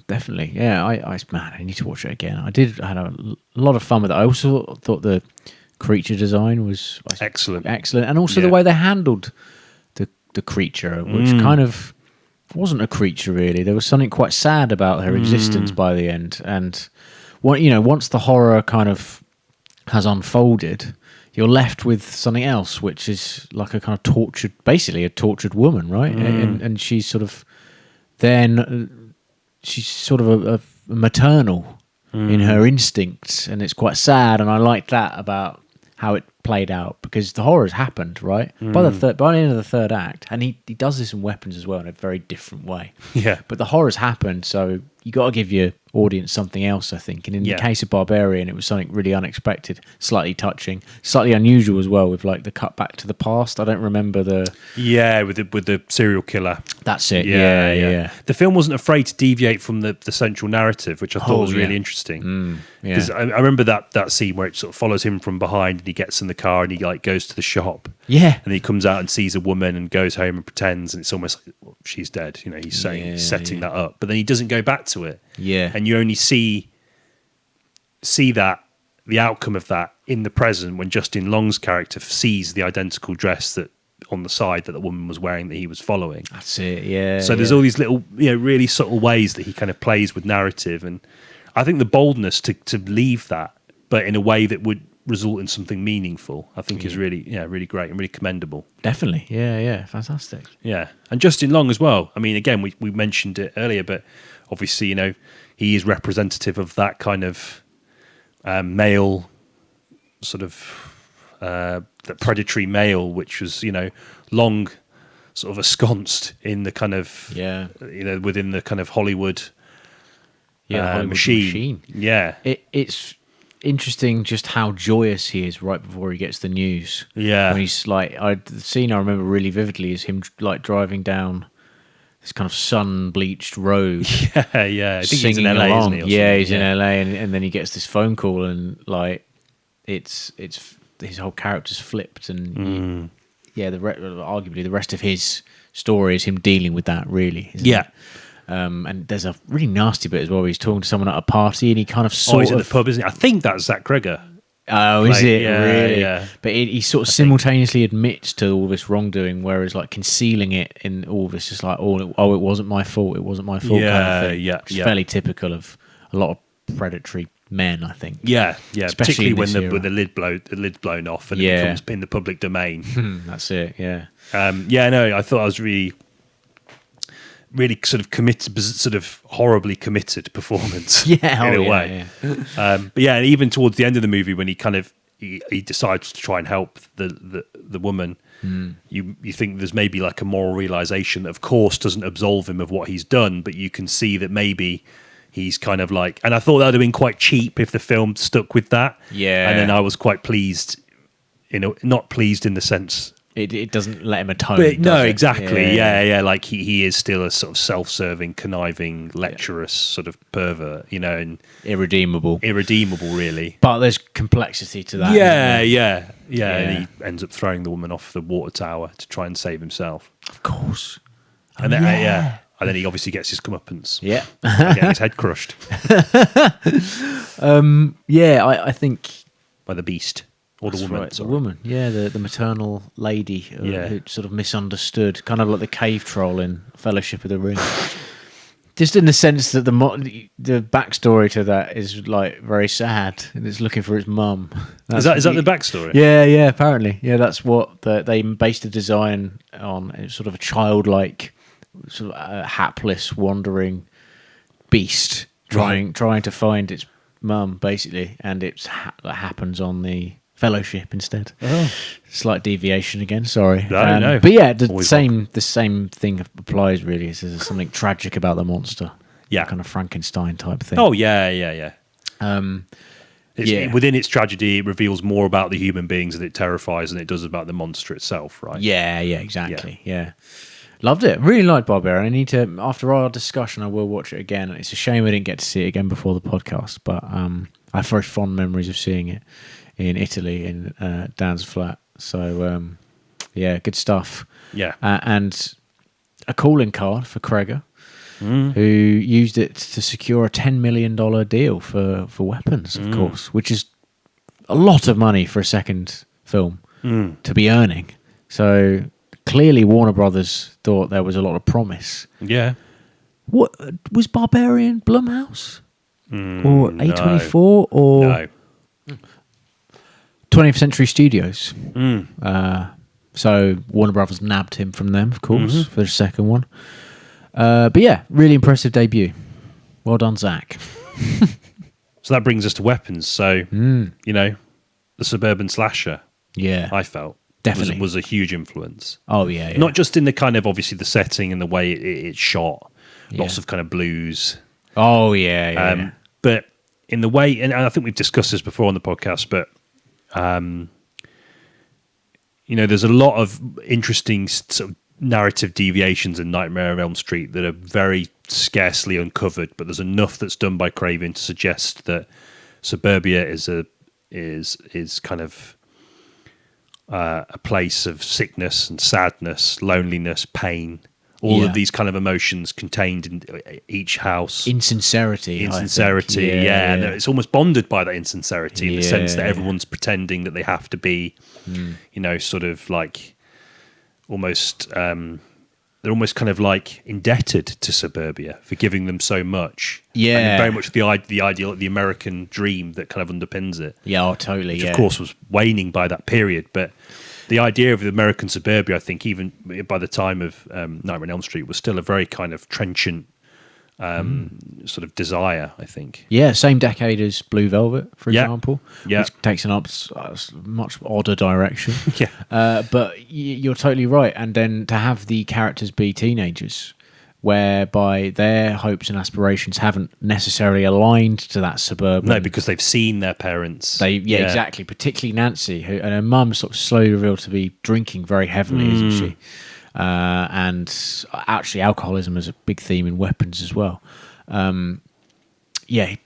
Speaker 2: definitely. Yeah, I need to watch it again. I had a lot of fun with it. I also thought the creature design was excellent, and also the way they handled the creature, which kind of wasn't a creature really. There was something quite sad about her existence by the end, and once the horror kind of has unfolded, you're left with something else, which is like a kind of tortured, basically a tortured woman, right? And she's sort of a maternal in her instincts, and it's quite sad. And I like that about how it played out, because the horrors happened, right? By the end of the third act, and he does this in Weapons as well in a very different way.
Speaker 1: Yeah,
Speaker 2: but the horrors happened, so you got to give your audience something else, I think. And in the case of Barbarian, it was something really unexpected, slightly touching, slightly unusual as well, with like the cut back to the past. I don't remember the
Speaker 1: with the serial killer.
Speaker 2: That's it. Yeah.
Speaker 1: The film wasn't afraid to deviate from the central narrative, which I thought was really interesting. Because I remember that scene where it sort of follows him from behind, and he gets in the car and he like goes to the shop.
Speaker 2: Yeah,
Speaker 1: and he comes out and sees a woman and goes home and pretends, and it's almost like, well, she's dead. You know, he's setting that up, but then he doesn't go back to it.
Speaker 2: Yeah,
Speaker 1: and you only see that, the outcome of that, in the present, when Justin Long's character sees the identical dress that on the side that the woman was wearing that he was following.
Speaker 2: That's it. Yeah.
Speaker 1: So there's all these little, really subtle ways that he kind of plays with narrative, and I think the boldness to leave that, but in a way that would result in something meaningful, I think is really great and really commendable.
Speaker 2: Definitely. Yeah, fantastic.
Speaker 1: Yeah, and Justin Long as well. I mean, again, we mentioned it earlier, but obviously, he is representative of that kind of male sort of the predatory male, which was long sort of ensconced in the kind of within the kind of Hollywood machine. Yeah,
Speaker 2: it's interesting just how joyous he is right before he gets the news.
Speaker 1: Yeah,
Speaker 2: when he's like, the scene I remember really vividly is him like driving down this kind of sun-bleached road.
Speaker 1: Yeah. I think he's in LA,
Speaker 2: along.
Speaker 1: Isn't he?
Speaker 2: He's in LA, and then he gets this phone call, and like it's his whole character's flipped, and arguably the rest of his story is him dealing with that. Really, isn't it? And there's a really nasty bit as well where he's talking to someone at a party, and he kind of
Speaker 1: he's in the pub, isn't he? I think that's Zach Cregger.
Speaker 2: Oh, is it?
Speaker 1: Yeah,
Speaker 2: really?
Speaker 1: Yeah.
Speaker 2: But he sort of simultaneously admits to all this wrongdoing, whereas like concealing it in all this is like, it wasn't my fault. It wasn't my fault.
Speaker 1: Yeah,
Speaker 2: kind of thing. It's fairly typical of a lot of predatory men, I think.
Speaker 1: Yeah.
Speaker 2: Especially
Speaker 1: particularly when the lid blown off and it becomes in the public domain.
Speaker 2: That's it. Yeah.
Speaker 1: I thought I was really sort of committed, sort of horribly committed performance. In a way. But even towards the end of the movie, when he decides to try and help the woman, you think there's maybe like a moral realization that of course doesn't absolve him of what he's done, but you can see that maybe he's kind of like, and I thought that would have been quite cheap if the film stuck with that.
Speaker 2: Yeah.
Speaker 1: And then I was quite pleased, not pleased in the sense,
Speaker 2: it doesn't let him atone.
Speaker 1: But no,
Speaker 2: it?
Speaker 1: exactly. Yeah. Like he is still a sort of self-serving, conniving, lecherous sort of pervert, and
Speaker 2: irredeemable,
Speaker 1: really.
Speaker 2: But there's complexity to that.
Speaker 1: Yeah. And he ends up throwing the woman off the water tower to try and save himself.
Speaker 2: Of course.
Speaker 1: And then and then he obviously gets his comeuppance.
Speaker 2: Yeah.
Speaker 1: Getting his head crushed.
Speaker 2: I think
Speaker 1: by the beast. Or the
Speaker 2: That's
Speaker 1: woman,
Speaker 2: right, the
Speaker 1: sorry.
Speaker 2: woman. Yeah, the maternal lady who sort of misunderstood, kind of like the cave troll in Fellowship of the Ring. Just in the sense that the backstory to that is like very sad, and it's looking for its mum.
Speaker 1: Is that the backstory?
Speaker 2: Yeah, apparently, that's what they based the design on. It's sort of a childlike, sort of hapless, wandering beast trying to find its mum, basically, and that happens on the Fellowship instead.
Speaker 1: Oh.
Speaker 2: Slight deviation again. Sorry.
Speaker 1: No.
Speaker 2: But yeah, the
Speaker 1: Always
Speaker 2: same thing applies really. There's something tragic about the monster.
Speaker 1: Yeah.
Speaker 2: Kind of Frankenstein type thing.
Speaker 1: Oh, yeah. Within its tragedy, it reveals more about the human beings that it terrifies than it does about the monster itself, right?
Speaker 2: Yeah, exactly. Yeah. Loved it. Really liked Barbarian. I need to, after our discussion, I will watch it again. It's a shame I didn't get to see it again before the podcast, but I have very fond memories of seeing it in Italy in Dan's flat. So, good stuff.
Speaker 1: Yeah.
Speaker 2: And a calling card for Cregger, who used it to secure a $10 million deal for weapons, of course, which is a lot of money for a second film to be earning. So clearly Warner Brothers thought there was a lot of promise.
Speaker 1: Yeah.
Speaker 2: What was Barbarian Blumhouse? Or
Speaker 1: No.
Speaker 2: A24 or
Speaker 1: No.
Speaker 2: 20th Century Studios? So Warner Brothers nabbed him from them, of course, for the second one. But yeah, really impressive debut. Well done, Zach.
Speaker 1: So that brings us to weapons. So, the suburban slasher,
Speaker 2: Yeah,
Speaker 1: I felt,
Speaker 2: definitely
Speaker 1: was a huge influence.
Speaker 2: Oh yeah.
Speaker 1: Not just in the kind of, obviously, the setting and the way it's shot. Lots
Speaker 2: Yeah.
Speaker 1: of kind of blues.
Speaker 2: Oh yeah.
Speaker 1: But in the way, and I think we've discussed this before on the podcast, but there's a lot of interesting sort of narrative deviations in Nightmare on Elm Street that are very scarcely uncovered, but there's enough that's done by Craven to suggest that suburbia is kind of a place of sickness and sadness, loneliness, pain, all of these kind of emotions contained in each house.
Speaker 2: Insincerity.
Speaker 1: Yeah. And it's almost bonded by that insincerity in the sense that
Speaker 2: Yeah.
Speaker 1: everyone's pretending that they have to be, sort of like almost, they're almost kind of like indebted to suburbia for giving them so much.
Speaker 2: Yeah.
Speaker 1: And very much the ideal, the American dream that kind of underpins it.
Speaker 2: Yeah, totally.
Speaker 1: Which, of course, was waning by that period. But the idea of the American suburbia, I think, even by the time of Nightmare on Elm Street, was still a very kind of trenchant sort of desire, I think.
Speaker 2: Yeah, same decade as Blue Velvet, for example.
Speaker 1: Yeah.
Speaker 2: Which takes an much odder direction.
Speaker 1: Yeah.
Speaker 2: But you're totally right. And then to have the characters be teenagers, whereby their hopes and aspirations haven't necessarily aligned to that suburban.
Speaker 1: No, because they've seen their parents.
Speaker 2: Exactly. Particularly Nancy, and her mum sort of slowly revealed to be drinking very heavily, isn't she? And actually, alcoholism is a big theme in Weapons as well.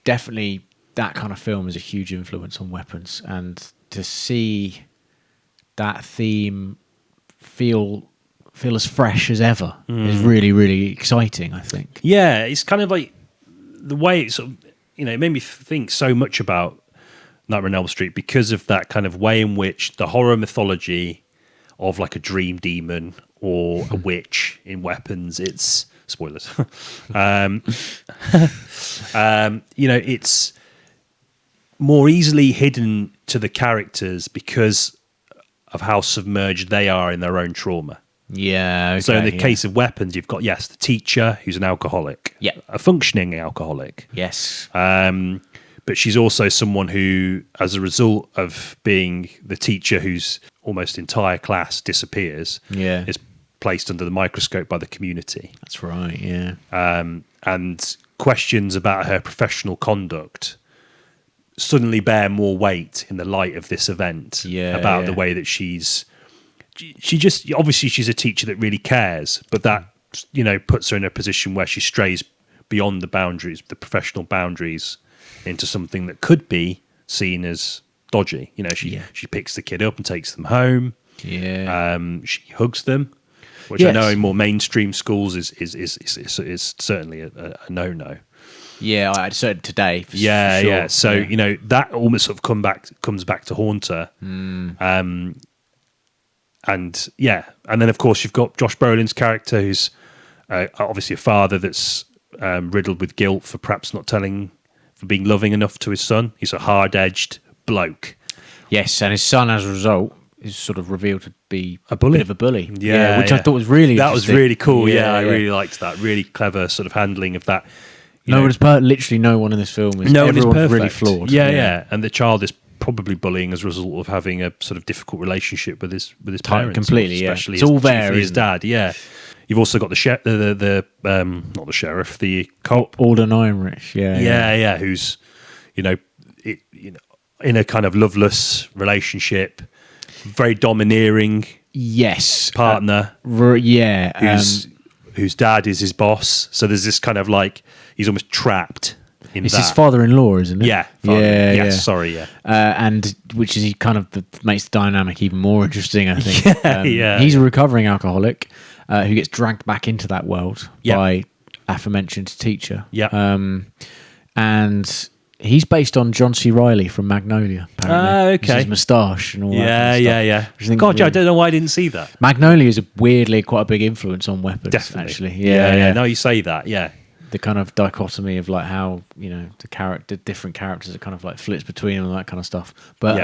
Speaker 2: Definitely that kind of film is a huge influence on Weapons, and to see that theme feel as fresh as ever is really, really exciting, I think.
Speaker 1: Yeah, it's kind of like the way it sort of, it made me think so much about Nightmare on Elm Street because of that kind of way in which the horror mythology of like a dream demon or a witch in Weapons, it's spoilers. It's more easily hidden to the characters because of how submerged they are in their own trauma.
Speaker 2: Yeah. Okay,
Speaker 1: So in the case of Weapons, you've got, the teacher who's an alcoholic.
Speaker 2: Yeah.
Speaker 1: A functioning alcoholic.
Speaker 2: Yes.
Speaker 1: But she's also someone who, as a result of being the teacher whose almost entire class disappears,
Speaker 2: Yeah.
Speaker 1: is placed under the microscope by the community.
Speaker 2: That's right, yeah.
Speaker 1: And questions about her professional conduct suddenly bear more weight in the light of this event about the way that she just, obviously she's a teacher that really cares, but that, puts her in a position where she strays beyond the boundaries, the professional boundaries, into something that could be seen as dodgy. She picks the kid up and takes them home.
Speaker 2: Yeah.
Speaker 1: She hugs them, which I know in more mainstream schools is certainly a no-no.
Speaker 2: Yeah, I said today. For
Speaker 1: Yeah,
Speaker 2: sure.
Speaker 1: yeah. So that almost sort of comes back to haunt her. And then of course you've got Josh Brolin's character, who's obviously a father that's riddled with guilt for perhaps not for being loving enough to his son. He's a hard-edged bloke.
Speaker 2: Yes, and his son, as a result, is sort of revealed to be
Speaker 1: A bully.
Speaker 2: bit of a bully.
Speaker 1: Yeah,
Speaker 2: which I thought was really
Speaker 1: that was
Speaker 2: interesting.
Speaker 1: really cool. Yeah, I really liked that. Really clever sort of handling of that.
Speaker 2: Literally no one in this film is.
Speaker 1: No one is
Speaker 2: everyone's
Speaker 1: perfect.
Speaker 2: really flawed.
Speaker 1: Yeah. And the child is probably bullying as a result of having a sort of difficult relationship with his parents.
Speaker 2: Completely,
Speaker 1: especially
Speaker 2: It's all there,
Speaker 1: his
Speaker 2: isn't
Speaker 1: dad. Yeah. You've also got the not the sheriff, the cop.
Speaker 2: Alden Ehrenreich.
Speaker 1: Yeah. Who's in a kind of loveless relationship, very domineering.
Speaker 2: Yes.
Speaker 1: Partner. Whose dad is his boss. So there's this kind of like he's almost trapped in
Speaker 2: It's
Speaker 1: that.
Speaker 2: his father-in-law, isn't it?
Speaker 1: Yeah.
Speaker 2: And which is he kind of makes the dynamic even more interesting, I think.
Speaker 1: Yeah.
Speaker 2: He's a recovering alcoholic who gets dragged back into that world by aforementioned teacher.
Speaker 1: Yeah.
Speaker 2: And he's based on John C. Reilly from Magnolia, apparently.
Speaker 1: Okay.
Speaker 2: His moustache and all that kind of stuff.
Speaker 1: Yeah. God, I don't know why I didn't see that.
Speaker 2: Magnolia is weirdly quite a big influence on weapons,
Speaker 1: Definitely.
Speaker 2: actually.
Speaker 1: Yeah. Now you say that, yeah.
Speaker 2: The kind of dichotomy of like how, the different characters, it kind of like flips between them and that kind of stuff. But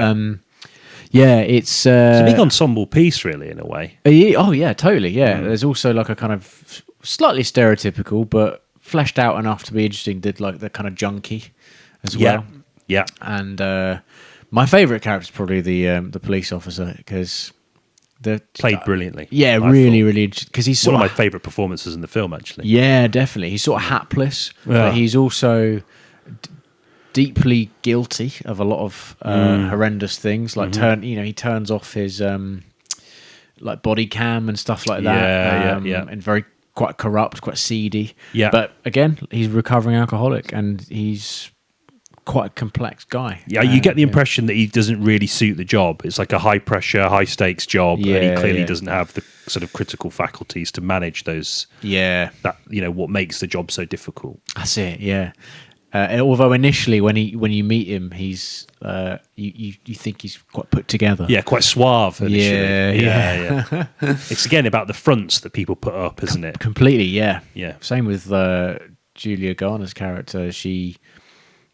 Speaker 2: it's
Speaker 1: a big ensemble piece, really, in a way.
Speaker 2: Oh yeah, totally. Yeah, there's also like a kind of slightly stereotypical, but fleshed out enough to be interesting. Did like the kind of junkie as well.
Speaker 1: Yeah.
Speaker 2: And my favourite character is probably the police officer because
Speaker 1: played brilliantly.
Speaker 2: Yeah, really interesting because he's
Speaker 1: one of my favourite performances in the film, actually.
Speaker 2: Yeah, definitely. He's sort of hapless, but he's also deeply guilty of a lot of horrendous things. Like he turns off his like body cam and stuff like that.
Speaker 1: Yeah.
Speaker 2: And very quite corrupt, quite seedy.
Speaker 1: Yeah.
Speaker 2: But again, he's a recovering alcoholic, and he's quite a complex guy.
Speaker 1: Yeah, you get the impression that he doesn't really suit the job. It's like a high pressure, high stakes job, and he clearly doesn't have the sort of critical faculties to manage those.
Speaker 2: Yeah,
Speaker 1: what makes the job so difficult.
Speaker 2: That's it. Yeah. Although initially, when you meet him, he's you think he's quite put together.
Speaker 1: Yeah, quite suave initially.
Speaker 2: Yeah.
Speaker 1: It's again about the fronts that people put up, isn't it?
Speaker 2: Completely. Yeah.
Speaker 1: Yeah.
Speaker 2: Same with Julia Garner's character. She,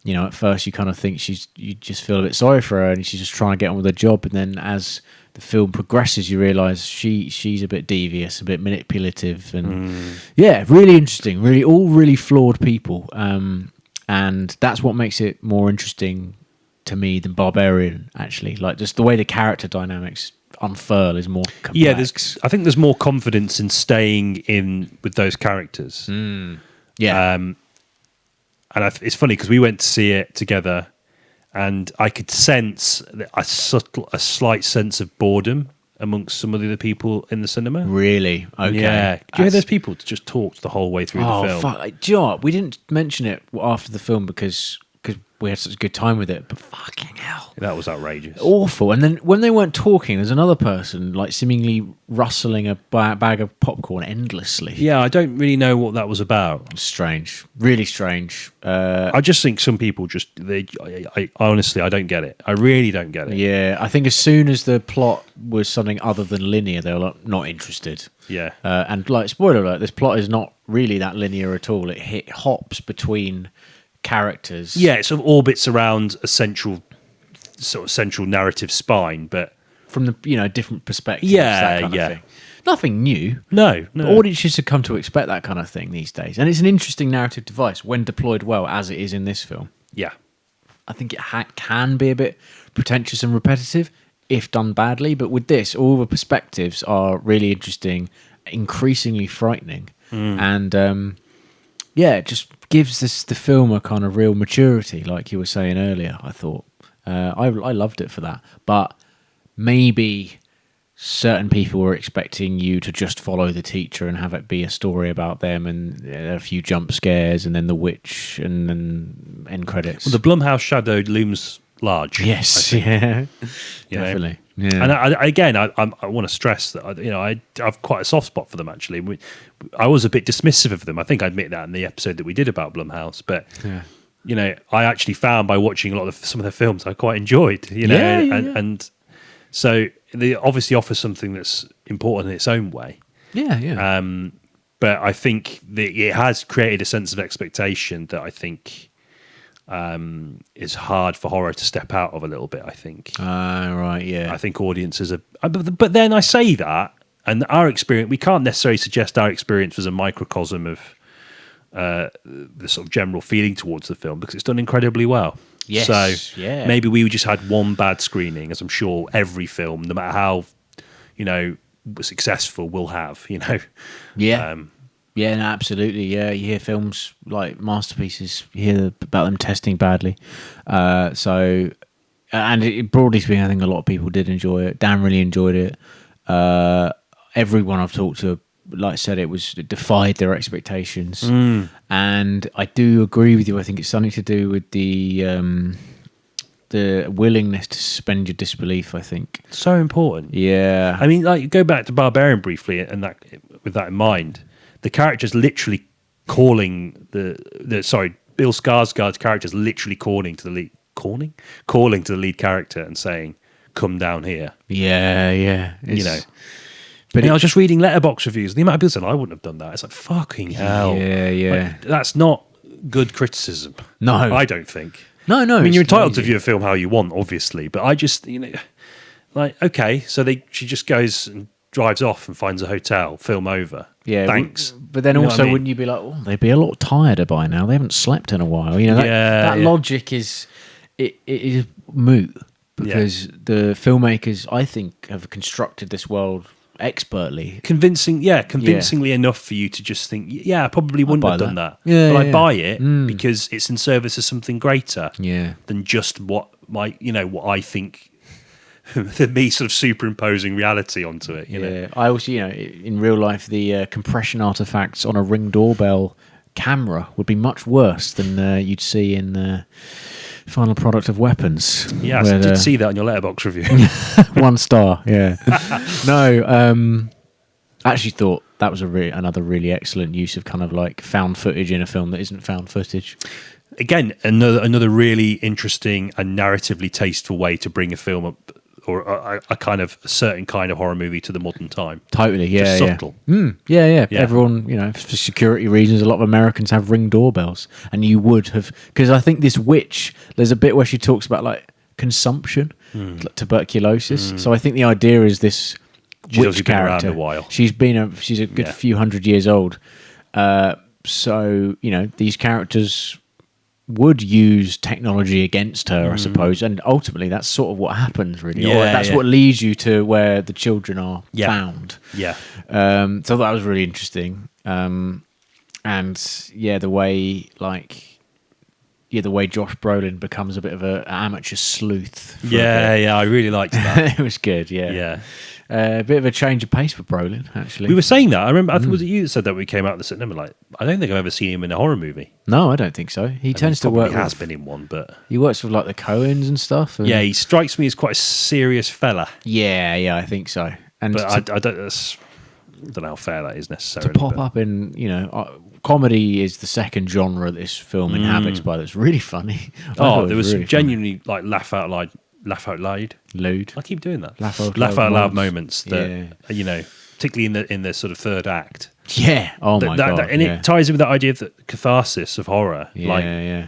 Speaker 2: at first you kind of think you just feel a bit sorry for her, and she's just trying to get on with her job, and then as the film progresses, you realise she's a bit devious, a bit manipulative, and really interesting. Really flawed people. And that's what makes it more interesting to me than Barbarian, actually. Like, just the way the character dynamics unfurl is more complex.
Speaker 1: Yeah, I think there's more confidence in staying in with those characters.
Speaker 2: Yeah.
Speaker 1: And it's funny because we went to see it together, and I could sense a slight sense of boredom amongst some of the other people in the cinema.
Speaker 2: Really? Okay.
Speaker 1: Yeah. Do you hear those people just talked the whole way through the film?
Speaker 2: Fuck. Do you know what? We didn't mention it after the film because we had such a good time with it, but fucking hell.
Speaker 1: That was outrageous.
Speaker 2: Awful. And then when they weren't talking, there's another person like seemingly rustling a bag of popcorn endlessly.
Speaker 1: Yeah, I don't really know what that was about.
Speaker 2: Strange. Really strange.
Speaker 1: I just think some people I honestly, I don't get it. I really don't get it.
Speaker 2: Yeah, I think as soon as the plot was something other than linear, they were like, not interested.
Speaker 1: Yeah.
Speaker 2: And like, spoiler alert, this plot is not really that linear at all. It hops between characters.
Speaker 1: Yeah, it sort of orbits around a central narrative spine, but
Speaker 2: from the different perspectives.
Speaker 1: Yeah,
Speaker 2: that kind of thing. Nothing new.
Speaker 1: No.
Speaker 2: Audiences should come to expect that kind of thing these days, and it's an interesting narrative device when deployed well, as it is in this film.
Speaker 1: Yeah.
Speaker 2: I think it can be a bit pretentious and repetitive if done badly, but with this, all the perspectives are really interesting, increasingly frightening, and it just gives the film a kind of real maturity, like you were saying earlier. I thought I loved it for that, but maybe certain people were expecting you to just follow the teacher and have it be a story about them, and a few jump scares, and then the witch, and then end credits.
Speaker 1: Well, the Blumhouse shadow looms large.
Speaker 2: Yes,
Speaker 1: I think,
Speaker 2: yeah,
Speaker 1: you know.
Speaker 2: definitely. Yeah.
Speaker 1: And I want to stress that I have quite a soft spot for them. Actually, I was a bit dismissive of them. I think I admit that in the episode that we did about Blumhouse. But I actually found by watching a lot of some of their films I quite enjoyed. And so they obviously offer something that's important in its own way.
Speaker 2: Yeah.
Speaker 1: But I think that it has created a sense of expectation that I think is hard for horror to step out of a little bit, I think.
Speaker 2: Right, yeah.
Speaker 1: I think audiences are... But then I say that, and our experience... We can't necessarily suggest our experience was a microcosm of the sort of general feeling towards the film, because it's done incredibly well.
Speaker 2: Yes,
Speaker 1: So maybe we just had one bad screening, as I'm sure every film, no matter how, successful, will have,
Speaker 2: Yeah. Yeah, no, absolutely. Yeah, you hear films like masterpieces, you hear about them testing badly. Broadly speaking, I think a lot of people did enjoy it. Dan really enjoyed it. Everyone I've talked to, like I said, it defied their expectations. And I do agree with you. I think it's something to do with the willingness to suspend your disbelief, I think.
Speaker 1: So important.
Speaker 2: Yeah.
Speaker 1: I mean, like, go back to Barbarian briefly, and that with that in mind, the character's literally calling Bill Skarsgård's character's literally calling to the lead character and saying, "Come down here."
Speaker 2: Yeah.
Speaker 1: But I was just reading letterbox reviews. The amount of people saying I wouldn't have done that. It's like, fucking hell.
Speaker 2: Yeah.
Speaker 1: Like, that's not good criticism.
Speaker 2: No,
Speaker 1: I don't think.
Speaker 2: No.
Speaker 1: I mean, you're entitled to view a film how you want, obviously. But I just, okay, so she just goes and drives off and finds a hotel, film over.
Speaker 2: Yeah,
Speaker 1: thanks.
Speaker 2: But then also, wouldn't you be like, they'd be a lot tireder by now. They haven't slept in a while. That logic is it is moot, because the filmmakers, I think, have constructed this world expertly,
Speaker 1: convincingly enough for you to just think, I probably wouldn't have done that.
Speaker 2: Yeah,
Speaker 1: but I buy it because it's in service of something greater than just what I think. Me sort of superimposing reality onto it.
Speaker 2: know? I also, in real life, the compression artifacts on a Ring doorbell camera would be much worse than you'd see in the final product of Weapons.
Speaker 1: Yeah, I did see that on your letterbox review.
Speaker 2: 1 star. Yeah. No. I actually thought that was another really excellent use of kind of like found footage in a film that isn't found footage.
Speaker 1: Again, another really interesting and narratively tasteful way to bring a film up, or a kind of a certain kind of horror movie, to the modern time.
Speaker 2: Totally, yeah.
Speaker 1: Just subtle.
Speaker 2: Yeah. Everyone, for security reasons, a lot of Americans have Ring doorbells, and you would have, because I think this witch, there's a bit where she talks about like consumption, like tuberculosis. So I think the idea is this witch character.
Speaker 1: Been around a while.
Speaker 2: She's a good few hundred years old. So these characters would use technology against her, I suppose, and ultimately that's sort of what happens, really. That's what leads you to where the children are found.
Speaker 1: Yeah.
Speaker 2: So that was really interesting. The way Josh Brolin becomes a bit of an amateur sleuth.
Speaker 1: I really liked that.
Speaker 2: It was good. Yeah. A bit of a change of pace for Brolin, actually.
Speaker 1: We were saying that. I remember. I think was it you that said that when we came out of the cinema. Like, I don't think I've ever seen him in a horror movie.
Speaker 2: No, I don't think so. He tends to work.
Speaker 1: He has been in one, but
Speaker 2: he works with like the Coens and stuff. And
Speaker 1: he strikes me as quite a serious fella.
Speaker 2: Yeah, I think so.
Speaker 1: But I don't know how fair that is necessarily.
Speaker 2: To pop up in, comedy is the second genre this film inhabits, but it's really funny.
Speaker 1: There was really genuinely like laugh out loud.
Speaker 2: Lewd.
Speaker 1: I keep doing that.
Speaker 2: Laugh out
Speaker 1: loud moments that particularly in the sort of third act.
Speaker 2: Yeah. Oh my god.
Speaker 1: And it ties in with that idea of the catharsis of horror.
Speaker 2: Yeah.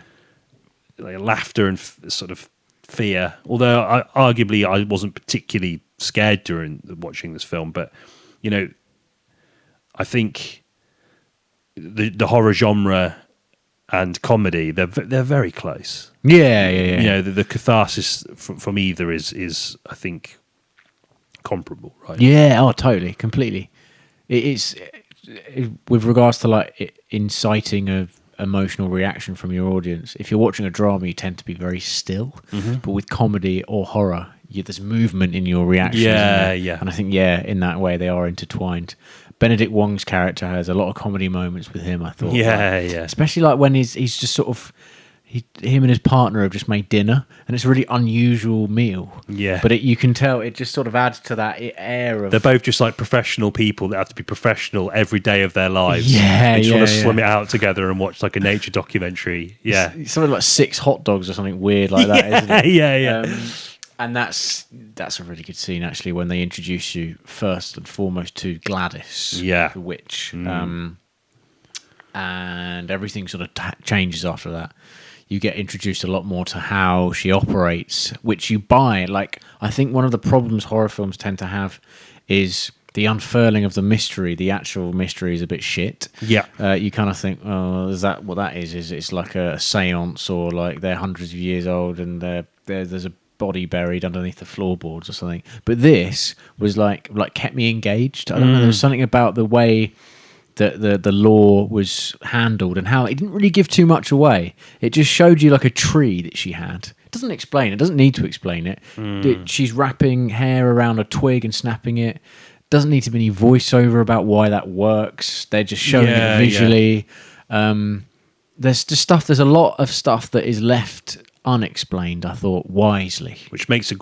Speaker 1: Like laughter and sort of fear. Although arguably I wasn't particularly scared during watching this film, but I think the horror genre and comedy, they're very close.
Speaker 2: Yeah.
Speaker 1: The catharsis from either is I think comparable, right?
Speaker 2: Yeah. Oh, totally, completely. It's with regards to like inciting a emotional reaction from your audience. If you're watching a drama, you tend to be very still, but with comedy or horror, there's movement in your reactions.
Speaker 1: Yeah.
Speaker 2: And I think in that way they are intertwined. Benedict Wong's character has a lot of comedy moments with him, I thought.
Speaker 1: Yeah.
Speaker 2: Especially like when he's just sort of, him and his partner have just made dinner, and it's a really unusual meal.
Speaker 1: Yeah.
Speaker 2: But you can tell it just sort of adds to that air of...
Speaker 1: They're both just like professional people that have to be professional every day of their lives.
Speaker 2: Yeah,
Speaker 1: They just want to
Speaker 2: yeah.
Speaker 1: slim it out together and watch like a nature documentary. Yeah.
Speaker 2: It's something like 6 hot dogs or something weird like that, isn't it?
Speaker 1: Yeah.
Speaker 2: And that's a really good scene, actually, when they introduce you first and foremost to Gladys,
Speaker 1: Yeah.
Speaker 2: the witch. And everything sort of changes after that. You get introduced a lot more to how she operates, which you buy. Like, I think one of the problems horror films tend to have is the unfurling of the mystery. The actual mystery is a bit shit.
Speaker 1: Yeah.
Speaker 2: You kind of think, oh, is that what that is? Is it's like a seance, or like they're hundreds of years old and there's a body buried underneath the floorboards or something. But this was like kept me engaged. I don't know. There was something about the way that the law was handled and how it didn't really give too much away. It just showed you like a tree that she had. It doesn't explain it. Doesn't need to explain it. She's wrapping hair around a twig and snapping it. Doesn't need to be any voiceover about why that works. They're just showing it visually. There's just stuff. There's a lot of stuff that is left unexplained, I thought, wisely.
Speaker 1: Which makes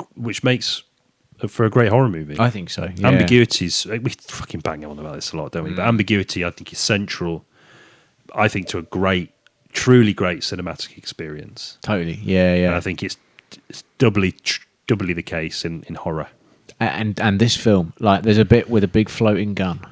Speaker 1: for a great horror movie.
Speaker 2: I think so. Yeah.
Speaker 1: Ambiguities, we fucking bang on about this a lot, don't we? But ambiguity, I think, is central, I think, to a truly great cinematic experience.
Speaker 2: Totally. Yeah, yeah.
Speaker 1: And I think it's doubly the case in horror.
Speaker 2: And this film, like, there's a bit with a big floating gun.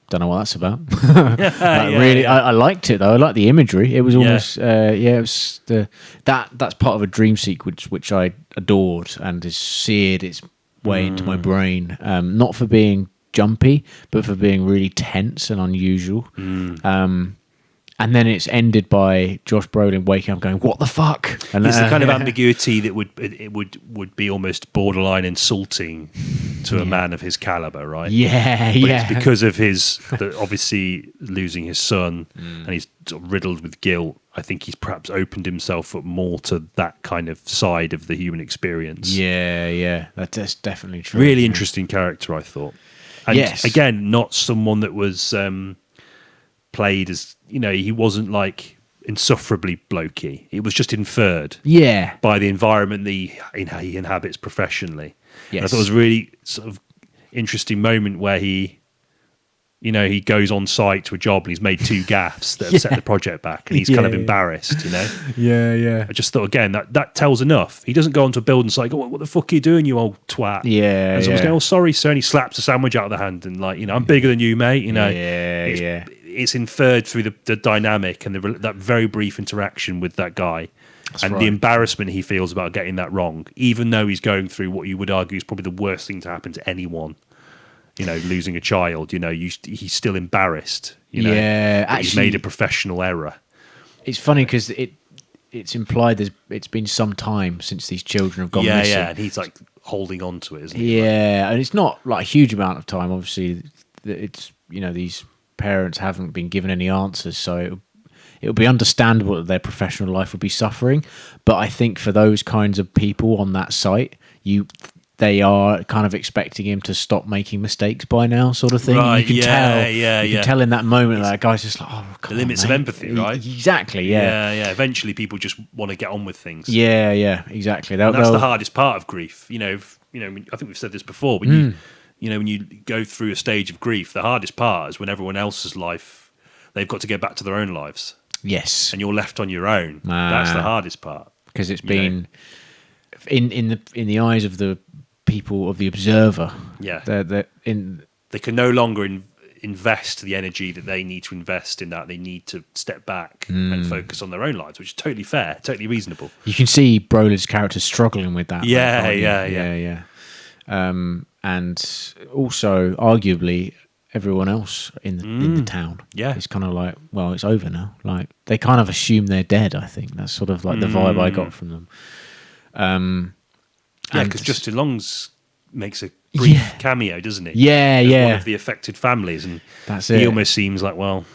Speaker 2: Don't know what that's about. I liked it though. I liked the imagery. It was almost it was that's part of a dream sequence which I adored and has seared its way into my brain. Not for being jumpy, but for being really tense and unusual. And then it's ended by Josh Brolin waking up going, "What the fuck?" And
Speaker 1: it's the kind of ambiguity that would be almost borderline insulting to a man of his caliber, right?
Speaker 2: Yeah,
Speaker 1: but it's because of his obviously losing his son, and he's sort of riddled with guilt. I think he's perhaps opened himself up more to that kind of side of the human experience.
Speaker 2: Yeah, that's definitely true.
Speaker 1: Really interesting character, I thought. And again, not someone that was played as, he wasn't like insufferably blokey. It was just inferred by the environment that he inhabits professionally. Yes. And I thought it was a really sort of interesting moment where he goes on site to a job and he's made 2 gaffes that have set the project back, and he's kind of embarrassed,
Speaker 2: Yeah.
Speaker 1: I just thought, again, that tells enough. He doesn't go onto a building site, what the fuck are you doing, you old twat?
Speaker 2: Yeah.
Speaker 1: And someone's going, oh, sorry, sir, and he slaps a sandwich out of the hand and like, I'm bigger than you, mate. It's inferred through the dynamic and that very brief interaction with that guy. That's and the embarrassment he feels about getting that wrong, even though he's going through what you would argue is probably the worst thing to happen to anyone. Losing a child, he's still embarrassed. Actually, he's made a professional error.
Speaker 2: It's funny because it's implied it's been some time since these children have gone missing.
Speaker 1: Yeah, and he's like holding on to it, isn't he?
Speaker 2: Yeah, and it's not like a huge amount of time. Obviously, it's these parents haven't been given any answers, so it would be understandable that their professional life would be suffering. But I think for those kinds of people on that site, they are kind of expecting him to stop making mistakes by now, sort of thing.
Speaker 1: Right,
Speaker 2: you can tell in that moment that guy's just like, oh, come
Speaker 1: the limits
Speaker 2: on,
Speaker 1: of empathy, right?
Speaker 2: Exactly, yeah.
Speaker 1: Eventually, people just want to get on with things.
Speaker 2: Yeah, exactly.
Speaker 1: That's the hardest part of grief. I think we've said this before. When you go through a stage of grief, the hardest part is when everyone else's life, they've got to get back to their own lives.
Speaker 2: Yes,
Speaker 1: and you're left on your own. That's the hardest part
Speaker 2: because it's been in the eyes of the people of the observer.
Speaker 1: Yeah, they can no longer invest the energy that they need to invest in that. They need to step back and focus on their own lives, which is totally fair, totally reasonable.
Speaker 2: You can see Brolin's character struggling with that.
Speaker 1: Yeah.
Speaker 2: And also, arguably, everyone else in the town.
Speaker 1: Yeah.
Speaker 2: It's kind of like, well, it's over now. Like, they kind of assume they're dead, I think. That's sort of like the vibe I got from them.
Speaker 1: Because Justin Long's makes a brief cameo, doesn't he?
Speaker 2: Yeah.
Speaker 1: One of the affected families. And
Speaker 2: that's it.
Speaker 1: He almost seems like, well...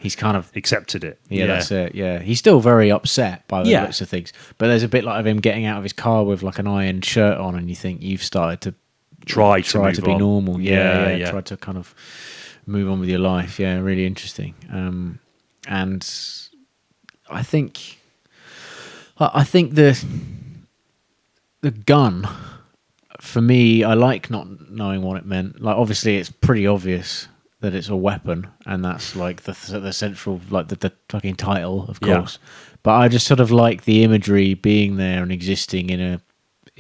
Speaker 2: he's kind of
Speaker 1: accepted it.
Speaker 2: Yeah, that's it. Yeah, he's still very upset by the looks of things. But there's a bit like of him getting out of his car with like an ironed shirt on, and you think you've started to try to be normal. Yeah. Try to kind of move on with your life. Yeah, really interesting. And I think I think the gun, for me, I like not knowing what it meant. Like, obviously, it's pretty obvious that it's a weapon, and that's like the central, like the fucking title, of course. But I just sort of like the imagery being there and existing in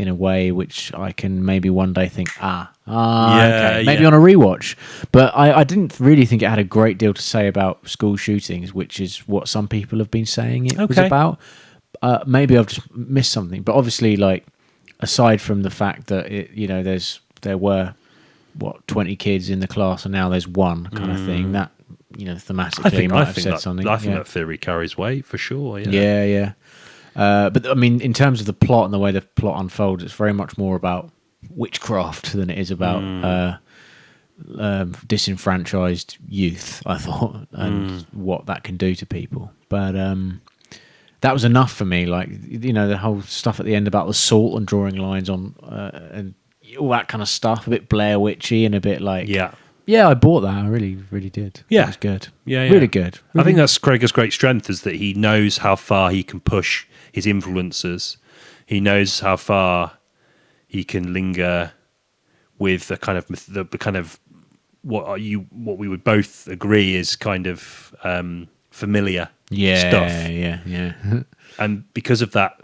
Speaker 2: a way which I can maybe one day think, okay, maybe on a rewatch. But I didn't really think it had a great deal to say about school shootings, which is what some people have been saying it was about. Maybe I've just missed something, but obviously, like, aside from the fact that there were 20 kids in the class and now there's one kind of thing, that thematically might have said something.
Speaker 1: I think that theory carries weight for sure.
Speaker 2: Yeah. But I mean, in terms of the plot and the way the plot unfolds, it's very much more about witchcraft than it is about disenfranchised youth, I thought, and what that can do to people. But that was enough for me. Like, the whole stuff at the end about the salt and drawing lines on and all that kind of stuff, a bit Blair Witchy and a bit like... Yeah, I bought that. I really, really did.
Speaker 1: Yeah.
Speaker 2: It was good.
Speaker 1: Yeah.
Speaker 2: Really good.
Speaker 1: I think that's Cregger's great strength, is that he knows how far he can push his influences. He knows how far he can linger with the kind of what we would both agree is kind of familiar stuff.
Speaker 2: Yeah.
Speaker 1: And because of that,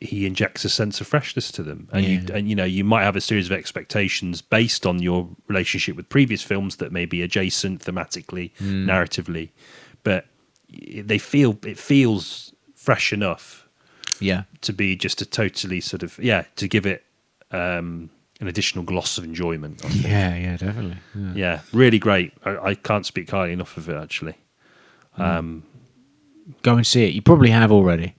Speaker 1: he injects a sense of freshness to them, and you might have a series of expectations based on your relationship with previous films that may be adjacent thematically, narratively, but it feels fresh enough, to be just a totally sort of to give it an additional gloss of enjoyment. I think.
Speaker 2: Yeah, definitely.
Speaker 1: Yeah, really great. I can't speak highly enough of it, actually.
Speaker 2: Go and see it. You probably have already.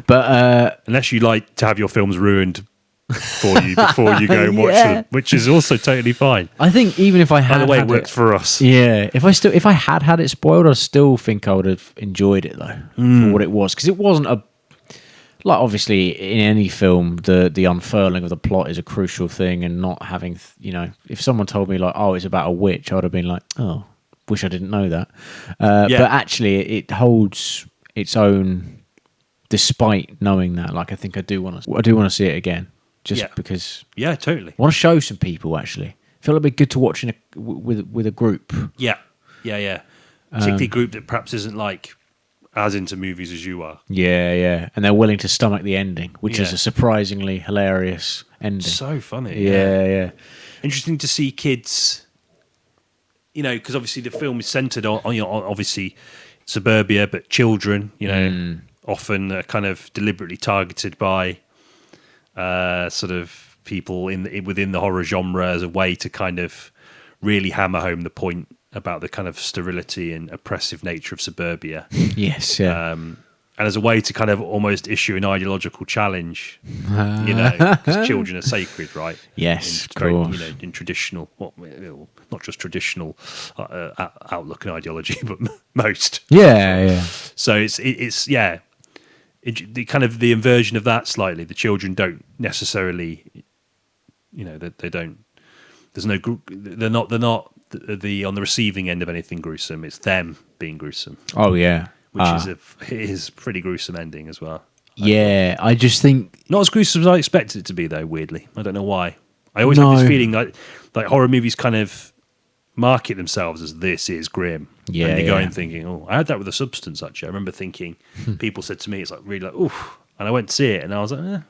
Speaker 2: But
Speaker 1: unless you like to have your films ruined for you before you go and watch them, which is also totally fine.
Speaker 2: I think even if I had,
Speaker 1: by the way, it worked for us.
Speaker 2: Yeah, if I had it spoiled, I still think I would have enjoyed it though for what it was, because it wasn't obviously in any film the unfurling of the plot is a crucial thing, and not having if someone told me like, oh, it's about a witch, I would have been like, oh, wish I didn't know that. But actually, it holds its own, despite knowing that. Like, I think I do want to see it again, just because.
Speaker 1: Yeah, totally.
Speaker 2: I want to show some people. Actually, I feel it'd be good to watch with a group.
Speaker 1: Yeah. Particularly a group that perhaps isn't like as into movies as you are.
Speaker 2: Yeah, and they're willing to stomach the ending, which is a surprisingly hilarious ending.
Speaker 1: So funny.
Speaker 2: Yeah.
Speaker 1: Interesting to see kids. Because obviously the film is centered on obviously suburbia, but children, often kind of deliberately targeted by sort of people within the horror genre as a way to kind of really hammer home the point about the kind of sterility and oppressive nature of suburbia.
Speaker 2: Yes, yeah.
Speaker 1: And as a way to kind of almost issue an ideological challenge, because children are sacred, right?
Speaker 2: Yes, of
Speaker 1: course. In traditional, not just traditional outlook and ideology, but most.
Speaker 2: Yeah.
Speaker 1: So it's the kind of the inversion of that slightly. The children don't necessarily, they don't. There's no. They're not on the receiving end of anything gruesome. It's them being gruesome.
Speaker 2: Oh yeah.
Speaker 1: Which is a pretty gruesome ending as well.
Speaker 2: I just think...
Speaker 1: Not as gruesome as I expected it to be, though, weirdly. I don't know why. I always have this feeling like horror movies kind of market themselves as this is grim.
Speaker 2: Yeah,
Speaker 1: and you go in thinking, oh, I had that with The Substance, actually. I remember thinking, people said to me, it's like really like, oof. And I went to see it, and I was like, eh.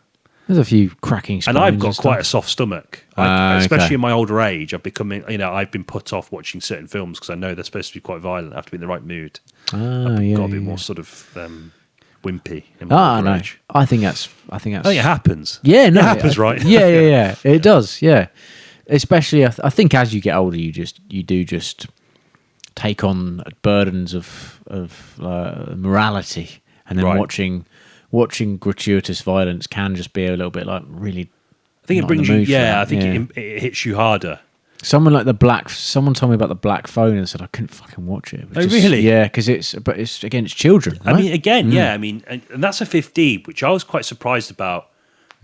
Speaker 2: There's a few cracking spines.
Speaker 1: And I've got quite a soft stomach. Especially in my older age, I've been put off watching certain films because I know they're supposed to be quite violent. I have to be in the right mood. I've got a bit more sort of wimpy in my older age.
Speaker 2: I think it happens.
Speaker 1: Yeah, no, it happens, right?
Speaker 2: Yeah. It does. Yeah, especially I think as you get older, you do just take on burdens of morality, and then watching gratuitous violence can just be a little bit like really.
Speaker 1: I think it brings you. Yeah, I think it hits you harder.
Speaker 2: Someone told me about the black phone and said I couldn't fucking watch it.
Speaker 1: Really?
Speaker 2: Yeah, because it's against children. Right?
Speaker 1: I mean, again, yeah. I mean, and that's a 15, which I was quite surprised about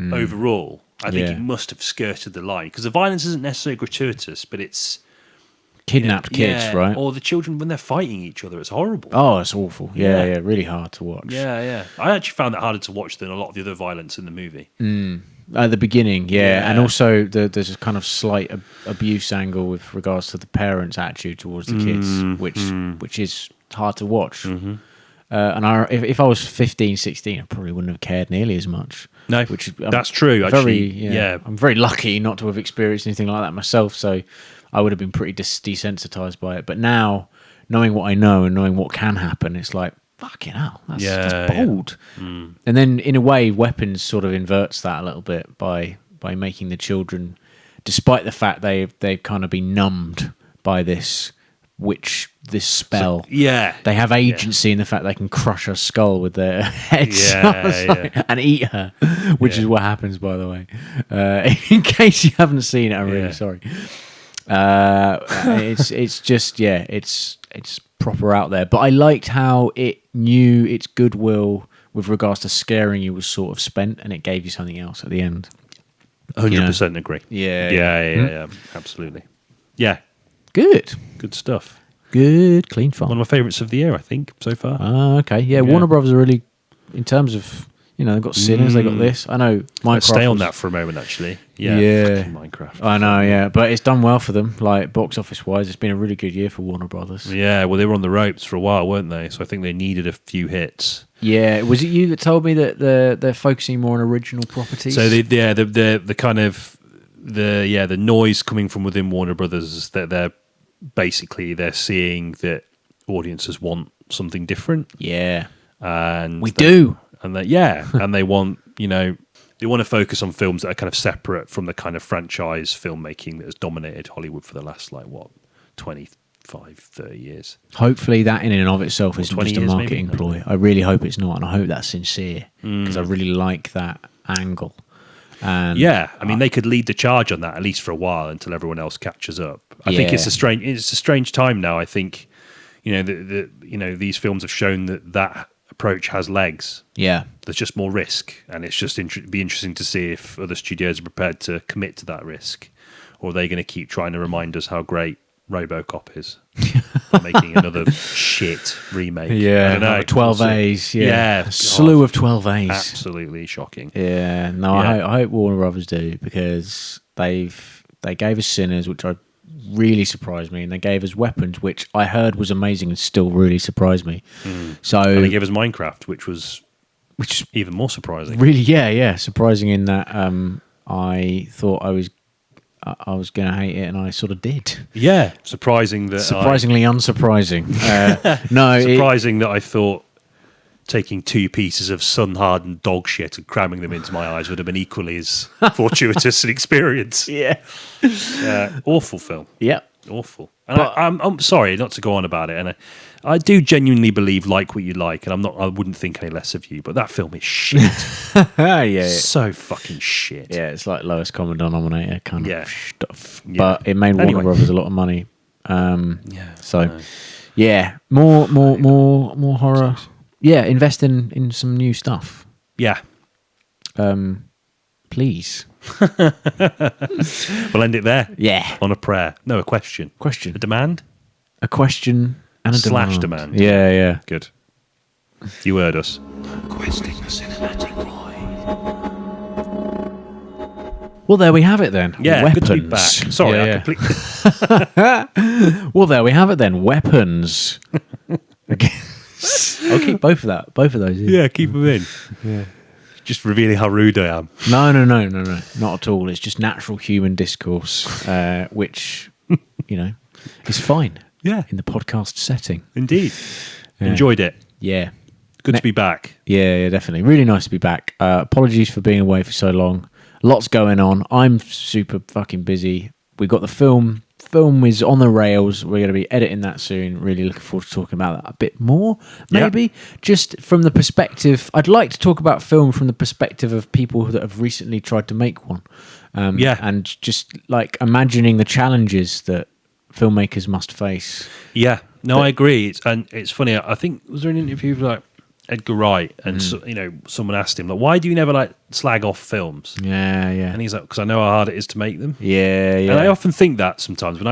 Speaker 1: overall. I think it must have skirted the line because the violence isn't necessarily gratuitous, but it's
Speaker 2: kidnapped kids, right?
Speaker 1: Or the children when they're fighting each other. It's horrible.
Speaker 2: Oh, it's awful. Yeah, really hard to watch.
Speaker 1: Yeah. I actually found that harder to watch than a lot of the other violence in the movie.
Speaker 2: At the beginning, and also there's a kind of slight abuse angle with regards to the parents' attitude towards the kids, which is hard to watch. And if I was 15, 16, I probably wouldn't have cared nearly as much.
Speaker 1: No,
Speaker 2: which
Speaker 1: that's true. Actually,
Speaker 2: I'm very lucky not to have experienced anything like that myself, so I would have been pretty desensitized by it. But now, knowing what I know and knowing what can happen, it's like, fucking hell, that's bold. And then, in a way, Weapons sort of inverts that a little bit by making the children, despite the fact they've kind of been numbed by this spell.
Speaker 1: So,
Speaker 2: they have agency in the fact they can crush her skull with their heads and eat her, which is what happens, by the way. In case you haven't seen it, I'm really sorry. It's just it's proper out there, but I liked how it knew its goodwill with regards to scaring you was sort of spent, and it gave you something else at the end.
Speaker 1: 100% agree.
Speaker 2: Yeah,
Speaker 1: Absolutely. Yeah,
Speaker 2: good
Speaker 1: stuff.
Speaker 2: Good, clean fun.
Speaker 1: One of my favourites of the year, I think, so far.
Speaker 2: Okay, yeah. Warner Brothers are really, in terms of, they've got Sinners, they got this. I know Minecraft.
Speaker 1: Let's stay on that for a moment, actually. Yeah. Minecraft.
Speaker 2: I know, yeah, but it's done well for them. Like box office wise, it's been a really good year for Warner Brothers.
Speaker 1: Yeah, well, they were on the ropes for a while, weren't they? So I think they needed a few hits.
Speaker 2: Yeah, was it you that told me that they're focusing more on original properties?
Speaker 1: So the kind of the noise coming from within Warner Brothers is that they're seeing that audiences want something different.
Speaker 2: Yeah,
Speaker 1: and
Speaker 2: we do.
Speaker 1: And and they want, they want to focus on films that are kind of separate from the kind of franchise filmmaking that has dominated Hollywood for the last 25, 30 years.
Speaker 2: Hopefully that in and of itself isn't just a marketing
Speaker 1: maybe?
Speaker 2: ploy. I really hope it's not, and I hope that's sincere, because I really like that angle. And
Speaker 1: I mean, they could lead the charge on that at least for a while until everyone else catches up. I think it's a strange time now. I think, these films have shown that approach has legs.
Speaker 2: Yeah,
Speaker 1: there's just more risk, and it's just be interesting to see if other studios are prepared to commit to that risk, or are they going to keep trying to remind us how great RoboCop is by making another shit remake.
Speaker 2: Yeah, I don't know. 12As. Yeah, slew of 12As.
Speaker 1: Absolutely shocking.
Speaker 2: Yeah, no, I hope Warner Brothers do, because they gave us Sinners, which really surprised me, and they gave us Weapons, which I heard was amazing and still really surprised me. So,
Speaker 1: and they gave us Minecraft, which even more surprising.
Speaker 2: Really, surprising in that I thought I was going to hate it, and I sort of did. Yeah,
Speaker 1: surprisingly
Speaker 2: unsurprising.
Speaker 1: Surprising that I thought taking 2 pieces of sun-hardened dog shit and cramming them into my eyes would have been equally as fortuitous an experience.
Speaker 2: Yeah.
Speaker 1: Awful film.
Speaker 2: Yeah.
Speaker 1: Awful. And I'm sorry not to go on about it, and I do genuinely believe like what you like, and I wouldn't think any less of you, but that film is shit. So fucking shit.
Speaker 2: Yeah, it's like lowest common denominator kind of stuff. Yeah. But it made Warner Brothers a lot of money. More horror. Yeah, invest in some new stuff.
Speaker 1: Yeah.
Speaker 2: Please.
Speaker 1: We'll end it there.
Speaker 2: Yeah.
Speaker 1: On a prayer. No, a question. A demand?
Speaker 2: A question and a
Speaker 1: / demand.
Speaker 2: Yeah.
Speaker 1: Good. You heard us.
Speaker 3: Questing the cinematic void.
Speaker 2: Well, there we have it then.
Speaker 1: Yeah,
Speaker 2: Weapons.
Speaker 1: good to be back. Sorry, I completely...
Speaker 2: Well, there we have it then. Weapons. I'll keep both of those in.
Speaker 1: Yeah, keep them in. Yeah. Just revealing how rude I am.
Speaker 2: No, not at all. It's just natural human discourse, which, is fine.
Speaker 1: Yeah.
Speaker 2: In the podcast setting.
Speaker 1: Indeed. Enjoyed it.
Speaker 2: Yeah.
Speaker 1: Good to be back.
Speaker 2: Yeah, definitely. Really nice to be back. Apologies for being away for so long. Lots going on. I'm super fucking busy. We've got the film. Film is on the rails. We're going to be editing that soon. Really looking forward to talking about that a bit more, maybe. Yeah. Just from the perspective... I'd like to talk about film from the perspective of people that have recently tried to make one. And just like imagining the challenges that filmmakers must face.
Speaker 1: Yeah. No, I agree. It's funny. I think, was there an interview with like Edgar Wright, and someone asked him, like, why do you never slag off films?
Speaker 2: Yeah.
Speaker 1: And he's like, because I know how hard it is to make them.
Speaker 2: Yeah.
Speaker 1: And I often think that sometimes when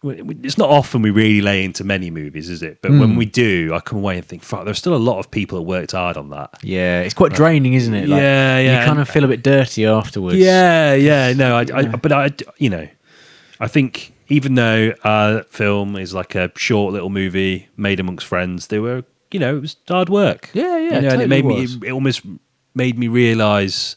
Speaker 1: it's not often we really lay into many movies, is it? But when we do, I come away and think, fuck, there's still a lot of people that worked hard on that.
Speaker 2: Yeah, it's quite draining, isn't it? Like,
Speaker 1: yeah.
Speaker 2: You kind of feel a bit dirty afterwards.
Speaker 1: Yeah. No, but I think even though our film is like a short little movie made amongst friends, they were, it was hard work.
Speaker 2: Yeah,
Speaker 1: and
Speaker 2: totally
Speaker 1: it made
Speaker 2: was.
Speaker 1: it almost made me realise,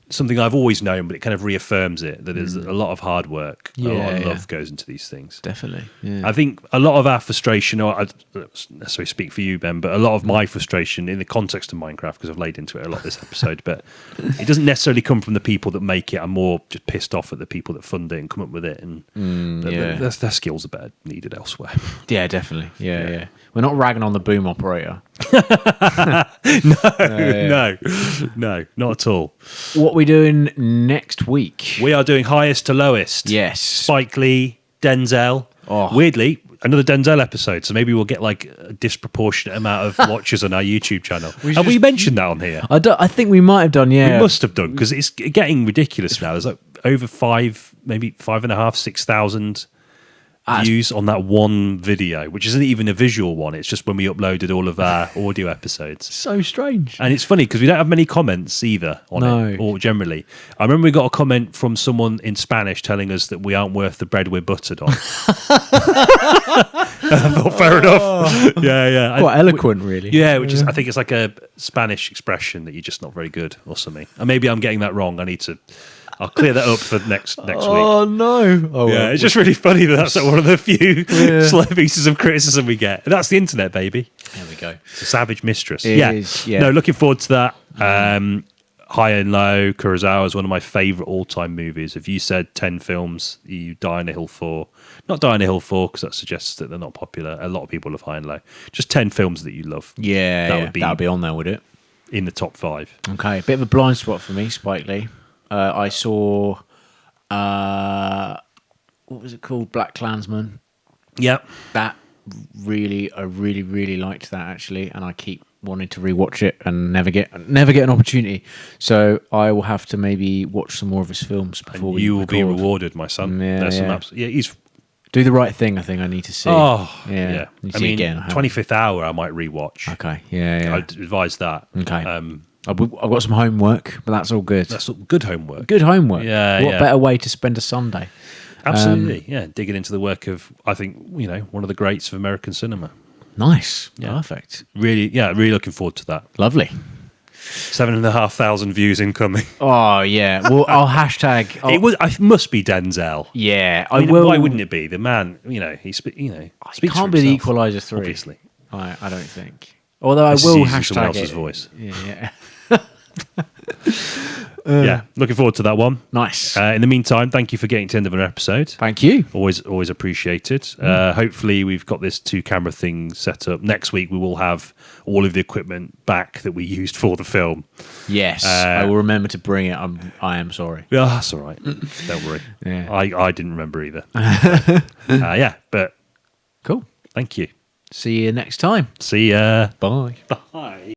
Speaker 1: something I've always known, but it kind of reaffirms it, that there's a lot of hard work, a lot of love goes into these things.
Speaker 2: Definitely. Yeah.
Speaker 1: I think a lot of our frustration, or I don't necessarily speak for you, Ben, but a lot of my frustration in the context of Minecraft, because I've laid into it a lot this episode, but it doesn't necessarily come from the people that make it. I'm more just pissed off at the people that fund it and come up with it, and their skills are better needed elsewhere.
Speaker 2: Yeah, definitely. Yeah. We're not ragging on the boom operator.
Speaker 1: No, not at all.
Speaker 2: What are we doing next week?
Speaker 1: We are doing highest to lowest.
Speaker 2: Yes.
Speaker 1: Spike Lee, Denzel.
Speaker 2: Oh.
Speaker 1: Weirdly, another Denzel episode, so maybe we'll get like a disproportionate amount of watchers on our YouTube channel. Have we mentioned that on here?
Speaker 2: I think we might have done, yeah.
Speaker 1: We must have done, because it's getting ridiculous now. There's like over 5,500, 6,000 views on that one video, which isn't even a visual one. It's just when we uploaded all of our audio episodes.
Speaker 2: So strange.
Speaker 1: And it's funny because we don't have many comments either on it, or generally. I remember we got a comment from someone in Spanish telling us that we aren't worth the bread we're buttered on. I thought, fair enough. Yeah.
Speaker 2: Quite eloquent, really.
Speaker 1: Yeah, which is, I think it's like a Spanish expression that you're just not very good or something. And maybe I'm getting that wrong. I'll clear that up for next week.
Speaker 2: Oh, no. Oh,
Speaker 1: yeah, it's just really funny that that's like one of the few slow pieces of criticism we get. And that's the internet, baby.
Speaker 2: There we go.
Speaker 1: It's a savage mistress.
Speaker 2: It is, yeah.
Speaker 1: No, looking forward to that. High and Low, Kurosawa is one of my favourite all-time movies. If you said 10 films you die on a hill for, not die on a hill for, because that suggests that they're not popular. A lot of people love High and Low. Just 10 films that you love.
Speaker 2: Yeah, that would be on there, would it?
Speaker 1: In the top 5.
Speaker 2: Okay, a bit of a blind spot for me, Spike Lee. I saw, what was it called? Black Klansman.
Speaker 1: Yep.
Speaker 2: I really liked that, actually, and I keep wanting to rewatch it and never get an opportunity. So I will have to maybe watch some more of his films before we
Speaker 1: you will be rewarded, my son. He's
Speaker 2: Do the Right Thing, I think I need to see.
Speaker 1: Oh,
Speaker 2: yeah.
Speaker 1: I mean, 25th Hour I might rewatch.
Speaker 2: Okay, yeah.
Speaker 1: I'd advise that.
Speaker 2: Okay. I've got some homework, but that's all good.
Speaker 1: That's good homework.
Speaker 2: Good homework.
Speaker 1: Yeah.
Speaker 2: What better way to spend a Sunday?
Speaker 1: Absolutely. Digging into the work of, I think, one of the greats of American cinema.
Speaker 2: Nice.
Speaker 1: Yeah.
Speaker 2: Perfect.
Speaker 1: Really looking forward to that.
Speaker 2: Lovely.
Speaker 1: 7,500 views incoming.
Speaker 2: Oh yeah. Well, I'll hashtag.
Speaker 1: It must be Denzel.
Speaker 2: Yeah,
Speaker 1: I mean,
Speaker 2: will.
Speaker 1: why wouldn't it be? The man, he speaks.
Speaker 2: It
Speaker 1: Speaks
Speaker 2: can't
Speaker 1: for
Speaker 2: be the
Speaker 1: himself,
Speaker 2: Equalizer 3.
Speaker 1: obviously.
Speaker 2: I don't think. Although I will
Speaker 1: Using
Speaker 2: hashtag
Speaker 1: someone else's
Speaker 2: it.
Speaker 1: voice.
Speaker 2: Yeah.
Speaker 1: Yeah, looking forward to that one.
Speaker 2: Nice.
Speaker 1: In the meantime, thank you for getting to the end of an episode.
Speaker 2: Thank you.
Speaker 1: Always appreciated. Hopefully we've got this 2-camera thing set up. Next week we will have all of the equipment back that we used for the film.
Speaker 2: Yes, I will remember to bring it. I am sorry.
Speaker 1: Yeah, that's all right. Don't worry.
Speaker 2: Yeah.
Speaker 1: I didn't remember either. But
Speaker 2: Cool.
Speaker 1: thank you.
Speaker 2: See you next time.
Speaker 1: See ya.
Speaker 2: Bye.
Speaker 1: Bye.